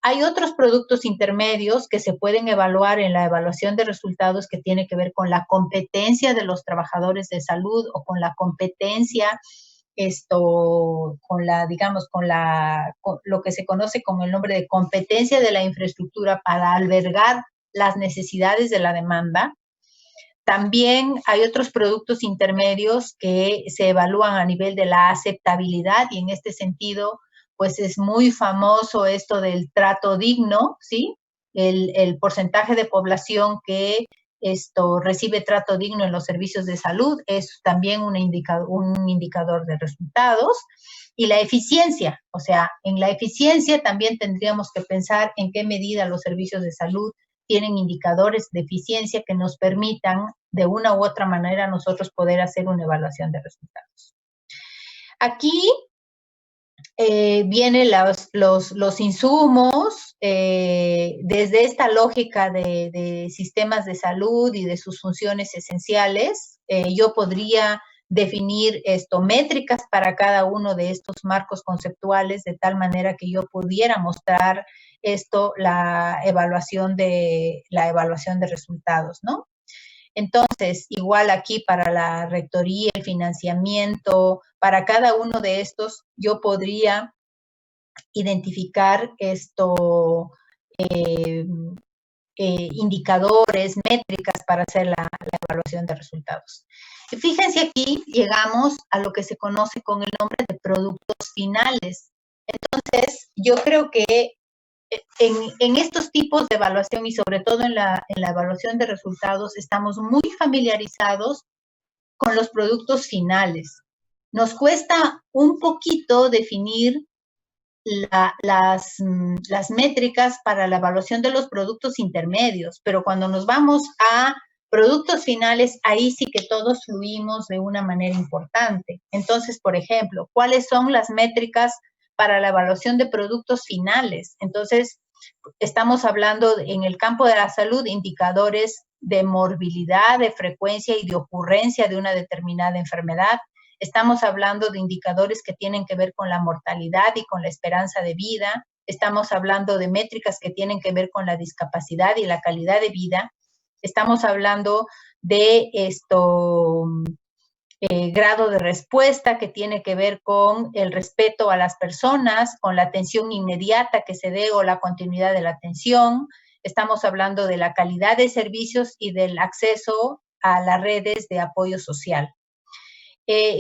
Hay otros productos intermedios que se pueden evaluar en la evaluación de resultados que tiene que ver con la competencia de los trabajadores de salud o con la competencia, con lo que se conoce como el nombre de competencia de la infraestructura para albergar las necesidades de la demanda. También hay otros productos intermedios que se evalúan a nivel de la aceptabilidad y en este sentido, pues es muy famoso esto del trato digno, ¿sí? El porcentaje de población que recibe trato digno en los servicios de salud es también un indicador de resultados. Y la eficiencia, o sea, en la eficiencia también tendríamos que pensar en qué medida los servicios de salud tienen indicadores de eficiencia que nos permitan de una u otra manera nosotros poder hacer una evaluación de resultados. Aquí vienen los insumos, desde esta lógica de sistemas de salud y de sus funciones esenciales. Yo podría definir métricas para cada uno de estos marcos conceptuales, de tal manera que yo pudiera mostrar la evaluación de resultados, ¿no? Entonces, igual aquí para la rectoría, el financiamiento, para cada uno de estos, yo podría identificar indicadores, métricas para hacer la evaluación de resultados. Y fíjense aquí, llegamos a lo que se conoce con el nombre de productos finales. Entonces, yo creo que en estos tipos de evaluación y sobre todo en la evaluación de resultados estamos muy familiarizados con los productos finales. Nos cuesta un poquito definir las métricas para la evaluación de los productos intermedios, pero cuando nos vamos a productos finales, ahí sí que todos fluimos de una manera importante. Entonces, por ejemplo, ¿cuáles son las métricas para la evaluación de productos finales? Entonces, estamos hablando en el campo de la salud, indicadores de morbilidad, de frecuencia y de ocurrencia de una determinada enfermedad. Estamos hablando de indicadores que tienen que ver con la mortalidad y con la esperanza de vida. Estamos hablando de métricas que tienen que ver con la discapacidad y la calidad de vida. Estamos hablando de grado de respuesta que tiene que ver con el respeto a las personas, con la atención inmediata que se dé o la continuidad de la atención. Estamos hablando de la calidad de servicios y del acceso a las redes de apoyo social.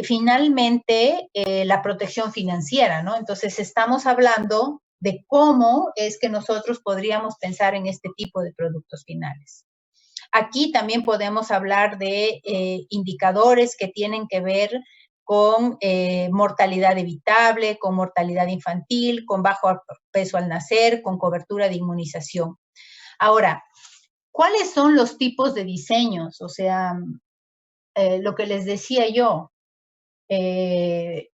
Finalmente, la protección financiera, ¿no? Entonces, estamos hablando de cómo es que nosotros podríamos pensar en este tipo de productos finales. Aquí también podemos hablar de indicadores que tienen que ver con mortalidad evitable, con mortalidad infantil, con bajo peso al nacer, con cobertura de inmunización. Ahora, ¿cuáles son los tipos de diseños? O sea, lo que les decía yo, es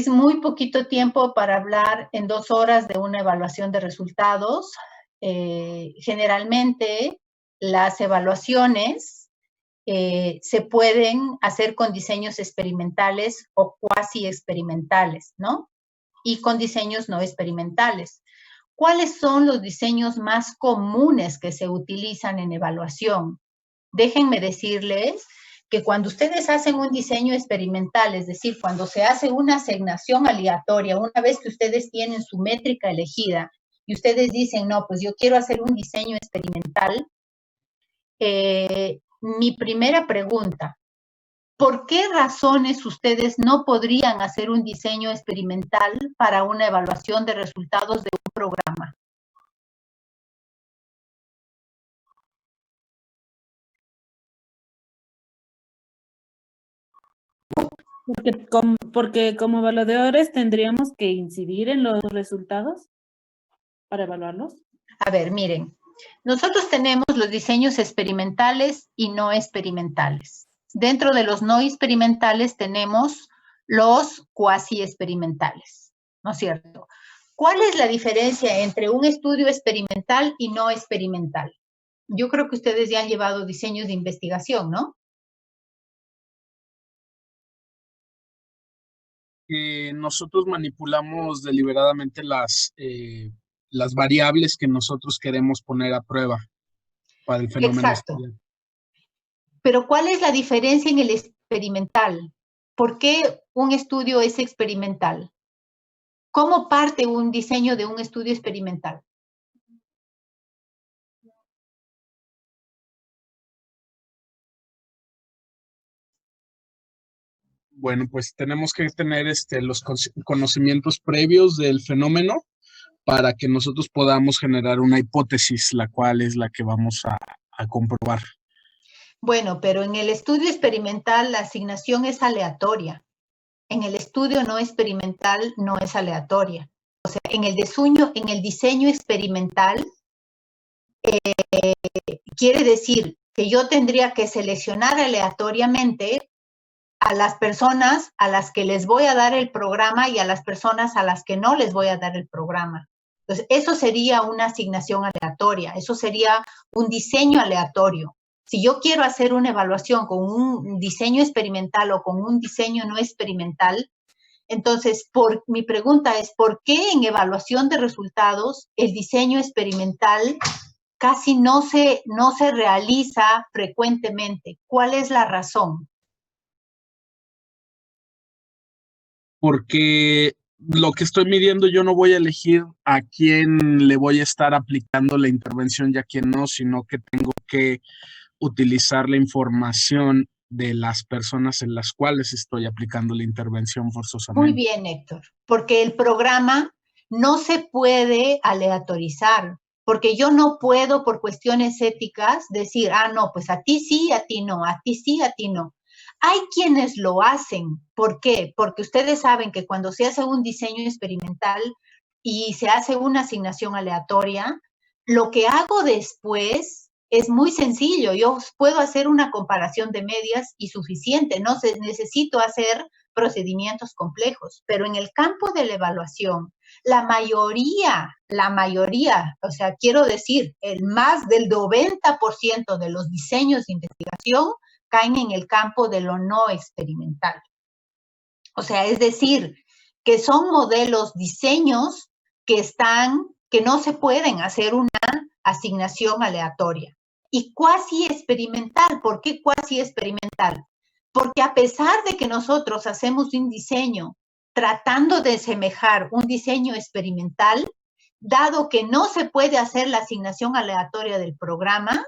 muy poquito tiempo para hablar en 2 horas de una evaluación de resultados. Generalmente las evaluaciones se pueden hacer con diseños experimentales o cuasi experimentales, ¿no? Y con diseños no experimentales. ¿Cuáles son los diseños más comunes que se utilizan en evaluación? Déjenme decirles que cuando ustedes hacen un diseño experimental, es decir, cuando se hace una asignación aleatoria, una vez que ustedes tienen su métrica elegida y ustedes dicen, no, pues yo quiero hacer un diseño experimental, mi primera pregunta, ¿por qué razones ustedes no podrían hacer un diseño experimental para una evaluación de resultados de un programa? Porque como evaluadores tendríamos que incidir en los resultados para evaluarlos. A ver, miren, nosotros tenemos los diseños experimentales y no experimentales. Dentro de los no experimentales tenemos los cuasi experimentales, ¿no es cierto? ¿Cuál es la diferencia entre un estudio experimental y no experimental? Yo creo que ustedes ya han llevado diseños de investigación, ¿no? Nosotros manipulamos deliberadamente las variables que nosotros queremos poner a prueba para el fenómeno. Exacto. Pero ¿cuál es la diferencia en el experimental? ¿Por qué un estudio es experimental? ¿Cómo parte un diseño de un estudio experimental? Bueno, pues tenemos que tener los conocimientos previos del fenómeno para que nosotros podamos generar una hipótesis, la cual es la que vamos a comprobar. Bueno, pero en el estudio experimental la asignación es aleatoria. En el estudio no experimental no es aleatoria. O sea, en el diseño experimental quiere decir que yo tendría que seleccionar aleatoriamente a las personas a las que les voy a dar el programa y a las personas a las que no les voy a dar el programa. Entonces, eso sería una asignación aleatoria, eso sería un diseño aleatorio. Si yo quiero hacer una evaluación con un diseño experimental o con un diseño no experimental, entonces mi pregunta es, ¿por qué en evaluación de resultados el diseño experimental casi no se realiza frecuentemente? ¿Cuál es la razón? Porque lo que estoy midiendo, yo no voy a elegir a quién le voy a estar aplicando la intervención y a quién no, sino que tengo que utilizar la información de las personas en las cuales estoy aplicando la intervención forzosamente. Muy bien, Héctor, porque el programa no se puede aleatorizar, porque yo no puedo por cuestiones éticas decir, no, pues a ti sí, a ti no, a ti sí, a ti no. Hay quienes lo hacen. ¿Por qué? Porque ustedes saben que cuando se hace un diseño experimental y se hace una asignación aleatoria, lo que hago después es muy sencillo. Yo puedo hacer una comparación de medias y suficiente. No necesito hacer procedimientos complejos, pero en el campo de la evaluación, la mayoría, o sea, quiero decir, el más del 90% de los diseños de investigación caen en el campo de lo no experimental. O sea, es decir, que son modelos, diseños que no se pueden hacer una asignación aleatoria. Y cuasi experimental, ¿por qué cuasi experimental? Porque a pesar de que nosotros hacemos un diseño tratando de semejar un diseño experimental, dado que no se puede hacer la asignación aleatoria del programa,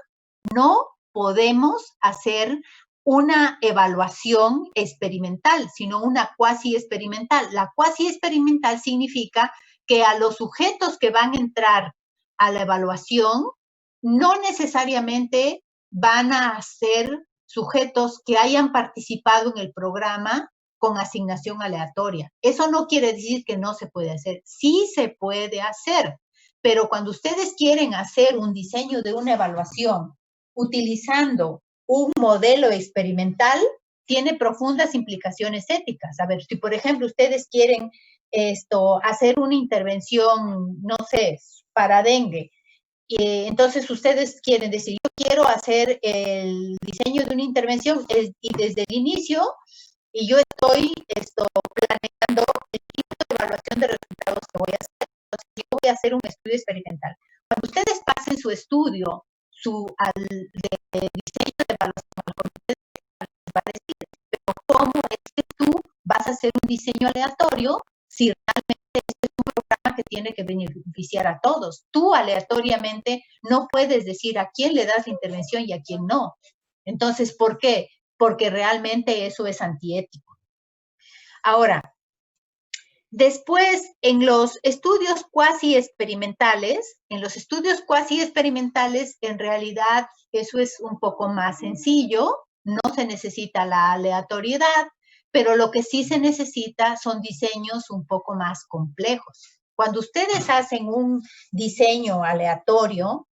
no podemos hacer una evaluación experimental, sino una cuasi experimental. La cuasi experimental significa que a los sujetos que van a entrar a la evaluación no necesariamente van a ser sujetos que hayan participado en el programa con asignación aleatoria. Eso no quiere decir que no se puede hacer. Sí se puede hacer, pero cuando ustedes quieren hacer un diseño de una evaluación utilizando un modelo experimental, tiene profundas implicaciones éticas. A ver, si por ejemplo ustedes quieren hacer una intervención, no sé, para dengue, entonces ustedes quieren decir, yo quiero hacer el diseño de una intervención y desde el inicio, y yo estoy planeando el tipo de evaluación de resultados que voy a hacer. Entonces, yo voy a hacer un estudio experimental. Cuando ustedes pasen su estudio, de diseño de evaluación al comité, les va a decir, pero ¿cómo es que tú vas a hacer un diseño aleatorio si realmente este es un programa que tiene que beneficiar a todos? Tú aleatoriamente no puedes decir a quién le das la intervención y a quién no. Entonces, ¿por qué? Porque realmente eso es antiético. Ahora, después, en los estudios cuasi experimentales, en realidad eso es un poco más sencillo, no se necesita la aleatoriedad, pero lo que sí se necesita son diseños un poco más complejos. Cuando ustedes hacen un diseño aleatorio,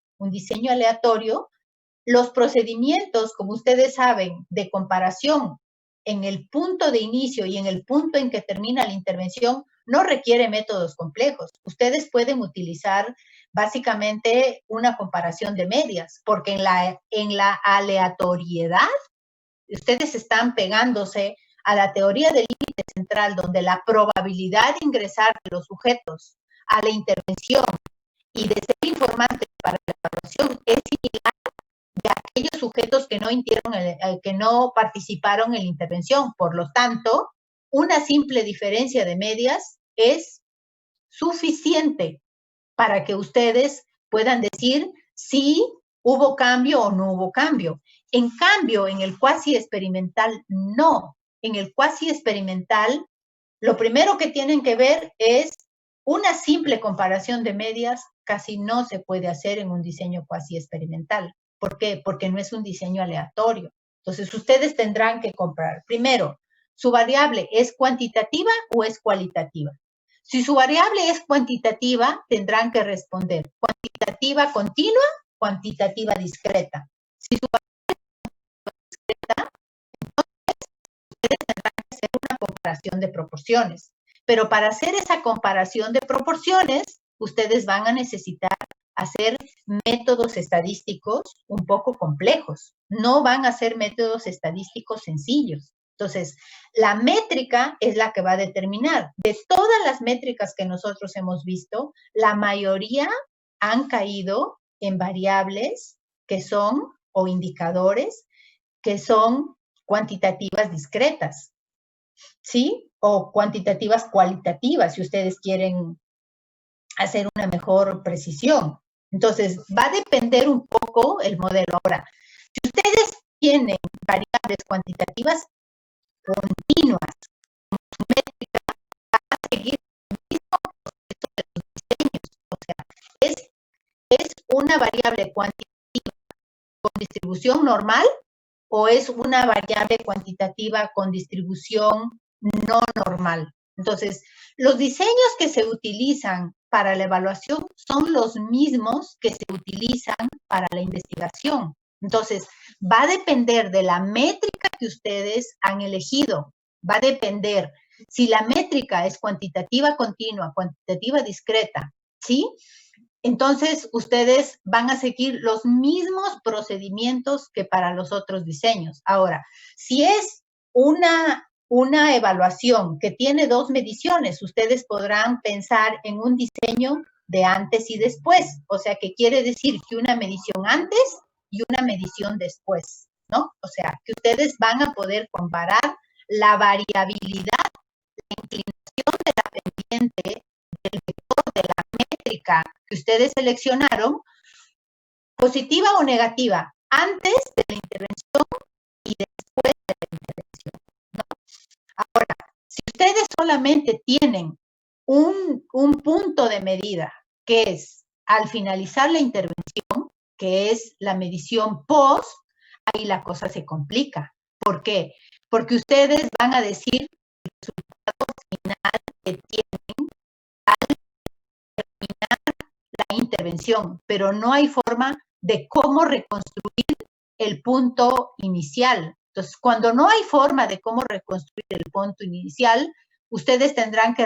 los procedimientos, como ustedes saben, de comparación en el punto de inicio y en el punto en que termina la intervención, no requiere métodos complejos. Ustedes pueden utilizar básicamente una comparación de medias, porque en la aleatoriedad, ustedes están pegándose a la teoría del límite central, donde la probabilidad de ingresar de los sujetos a la intervención y de ser informantes para la evaluación es similar de aquellos sujetos que no participaron en la intervención. Por lo tanto, una simple diferencia de medias es suficiente para que ustedes puedan decir si hubo cambio o no hubo cambio. En cambio, en el cuasi experimental, no. En el cuasi experimental, lo primero que tienen que ver es una simple comparación de medias, casi no se puede hacer en un diseño cuasi experimental. ¿Por qué? Porque no es un diseño aleatorio. Entonces, ustedes tendrán que comparar. Primero, ¿su variable es cuantitativa o es cualitativa? Si su variable es cuantitativa, tendrán que responder cuantitativa continua, cuantitativa discreta. Si su variable es discreta, entonces ustedes tendrán comparación de proporciones. Pero para hacer esa comparación de proporciones, ustedes van a necesitar hacer métodos estadísticos un poco complejos. No van a ser métodos estadísticos sencillos. Entonces, la métrica es la que va a determinar. De todas las métricas que nosotros hemos visto, la mayoría han caído en variables que son, o indicadores, que son cuantitativas discretas, ¿sí? O cuantitativas cualitativas, si ustedes quieren hacer una mejor precisión. Entonces, va a depender un poco el modelo. Ahora, si ustedes tienen variables cuantitativas continuas, como su métrica, va a seguir el mismo proceso de los diseños. O sea, ¿es una variable cuantitativa con distribución normal o es una variable cuantitativa con distribución no normal? Entonces, los diseños que se utilizan para la evaluación son los mismos que se utilizan para la investigación. Entonces, va a depender de la métrica que ustedes han elegido. Va a depender si la métrica es cuantitativa continua, cuantitativa discreta, ¿sí? Entonces, ustedes van a seguir los mismos procedimientos que para los otros diseños. Ahora, si es una evaluación que tiene dos mediciones, ustedes podrán pensar en un diseño de antes y después. O sea, que quiere decir que una medición antes y una medición después, ¿no? O sea, que ustedes van a poder comparar la variabilidad, la inclinación de la pendiente del vector de la métrica que ustedes seleccionaron, positiva o negativa, antes de la intervención y después de la intervención, ¿no? Ahora, si ustedes solamente tienen un punto de medida, que es al finalizar la intervención, que es la medición post, ahí la cosa se complica. ¿Por qué? Porque ustedes van a decir el resultado final que tienen al terminar la intervención, pero no hay forma de cómo reconstruir el punto inicial. Entonces, cuando no hay forma de cómo reconstruir el punto inicial, ustedes tendrán que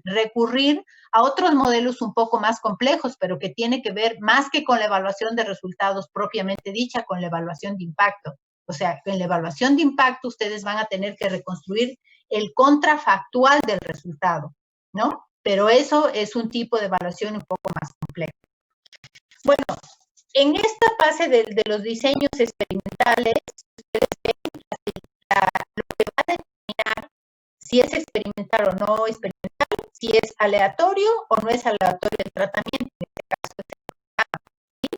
recurrir a otros modelos un poco más complejos, pero que tiene que ver más que con la evaluación de resultados propiamente dicha, con la evaluación de impacto. O sea, en la evaluación de impacto ustedes van a tener que reconstruir el contrafactual del resultado, ¿no? Pero eso es un tipo de evaluación un poco más complejo. Bueno, en esta fase de los diseños experimentales, ustedes ven lo que va a determinar si es experimental o no experimental, si es aleatorio o no es aleatorio el tratamiento, en este caso es el programa, ¿sí?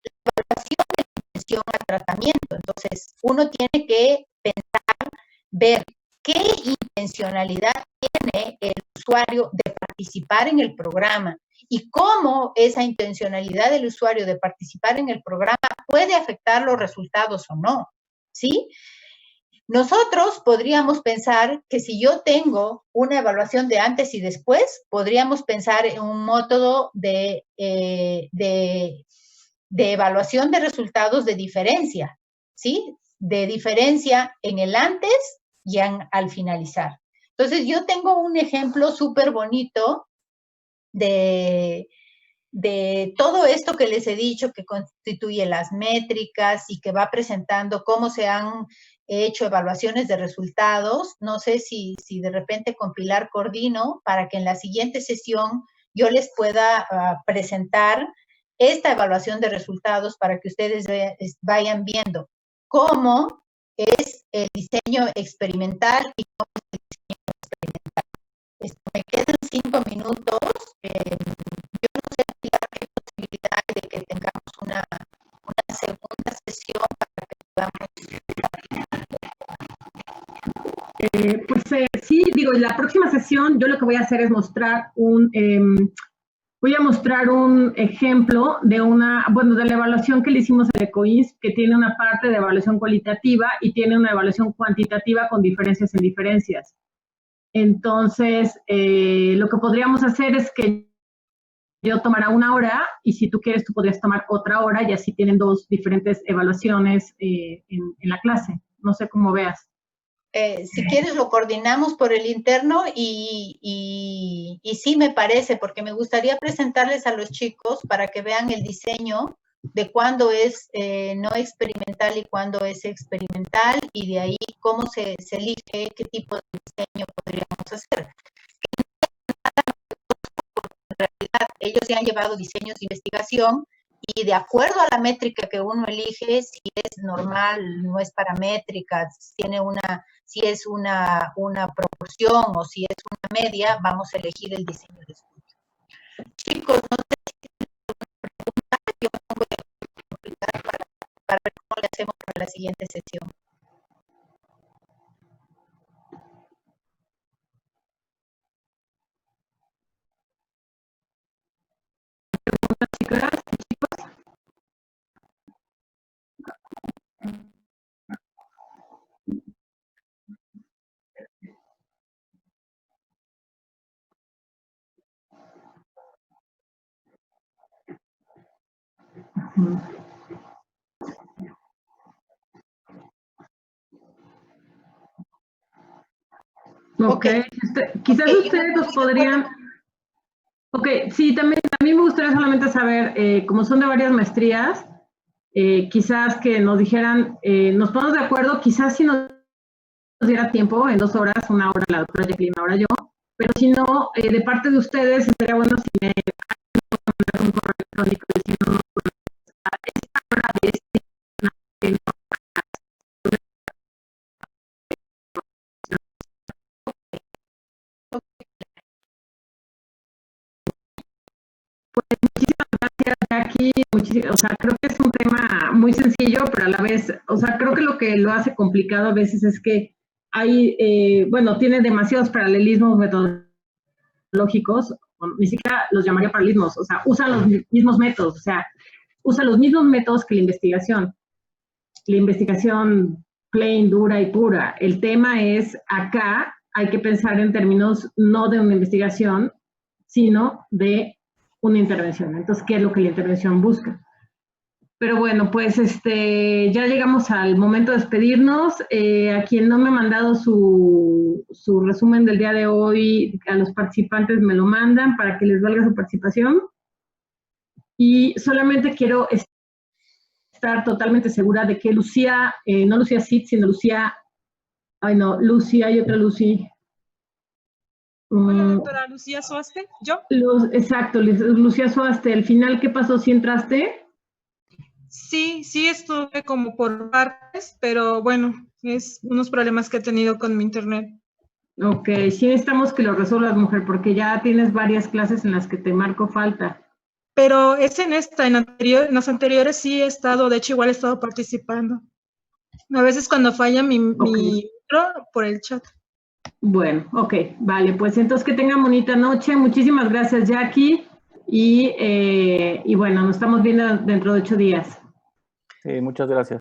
La evaluación de la intención al tratamiento, entonces uno tiene que pensar, ver qué intencionalidad tiene el usuario de participar en el programa y cómo esa intencionalidad del usuario de participar en el programa puede afectar los resultados o no, ¿sí? Nosotros podríamos pensar que si yo tengo una evaluación de antes y después, podríamos pensar en un método de evaluación de resultados de diferencia, ¿sí? De diferencia en el antes y al finalizar. Entonces, yo tengo un ejemplo súper bonito de todo esto que les he dicho, que constituye las métricas y que va presentando cómo se han hecho evaluaciones de resultados. No sé si de repente con Pilar coordino para que en la siguiente sesión yo les pueda presentar esta evaluación de resultados para que ustedes vayan viendo cómo es el diseño experimental y cómo es el diseño experimental. Me quedan 5 minutos. Yo no sé, Pilar, qué posibilidad de que tengamos una segunda sesión para que podamos... Sí, digo, en la próxima sesión yo lo que voy a hacer es mostrar un ejemplo de de la evaluación que le hicimos al ECOINS, que tiene una parte de evaluación cualitativa y tiene una evaluación cuantitativa con diferencias en diferencias. Entonces, lo que podríamos hacer es que yo tomara 1 hora y si tú quieres, tú podrías tomar otra hora y así tienen 2 diferentes evaluaciones en la clase. No sé cómo veas. si quieres lo coordinamos por el interno y sí me parece, porque me gustaría presentarles a los chicos para que vean el diseño de cuándo es no experimental y cuándo es experimental, y de ahí cómo se elige qué tipo de diseño podríamos hacer. En realidad, ellos ya han llevado diseños de investigación y de acuerdo a la métrica que uno elige, si es normal, no es paramétrica, si es una proporción o si es una media, vamos a elegir el diseño de estudio. Chicos, no sé si tienen alguna pregunta, yo voy a complicar para ver cómo le hacemos para la siguiente sesión. Chicas, chicos. Ok, quizás ustedes nos podrían... Ok, sí, también me gustaría solamente saber, como son de varias maestrías, quizás que nos dijeran, nos ponemos de acuerdo, quizás si nos diera tiempo, en 2 horas, 1 hora la doctora Jacqueline, 1 hora yo, pero si no, de parte de ustedes, sería bueno si me mandan un correo electrónico diciendo a esta hora de este... Pues muchísimas gracias, Jackie. O sea, creo que es un tema muy sencillo, pero a la vez, o sea, creo que lo que lo hace complicado a veces es que hay, bueno, tiene demasiados paralelismos metodológicos, ni siquiera los llamaría paralelismos, o sea, usan los mismos métodos, o sea, usa los mismos métodos que la investigación plain, dura y pura. El tema es, acá hay que pensar en términos no de una investigación, sino de una intervención. Entonces, ¿qué es lo que la intervención busca? Pero bueno, pues ya llegamos al momento de despedirnos. A quien no me ha mandado su resumen del día de hoy, a los participantes me lo mandan para que les valga su participación. Y solamente quiero estar totalmente segura de que Lucía, no Lucía Cid, sino Lucía, ay no, Lucía y otra Lucy. Hola, doctora Lucía Suaste, ¿yo? Exacto, Lucía Suaste, ¿al final qué pasó? ¿Sí entraste? Sí estuve como por partes, pero bueno, es unos problemas que he tenido con mi internet. Ok, sí necesitamos que lo resuelvas, mujer, porque ya tienes varias clases en las que te marco falta. Pero es en las anteriores sí he estado, de hecho igual he estado participando. A veces cuando falla mi micro por el chat. Bueno, ok, vale, pues entonces que tengan bonita noche. Muchísimas gracias, Jackie. Y bueno, nos estamos viendo dentro de 8 días. Sí, muchas gracias.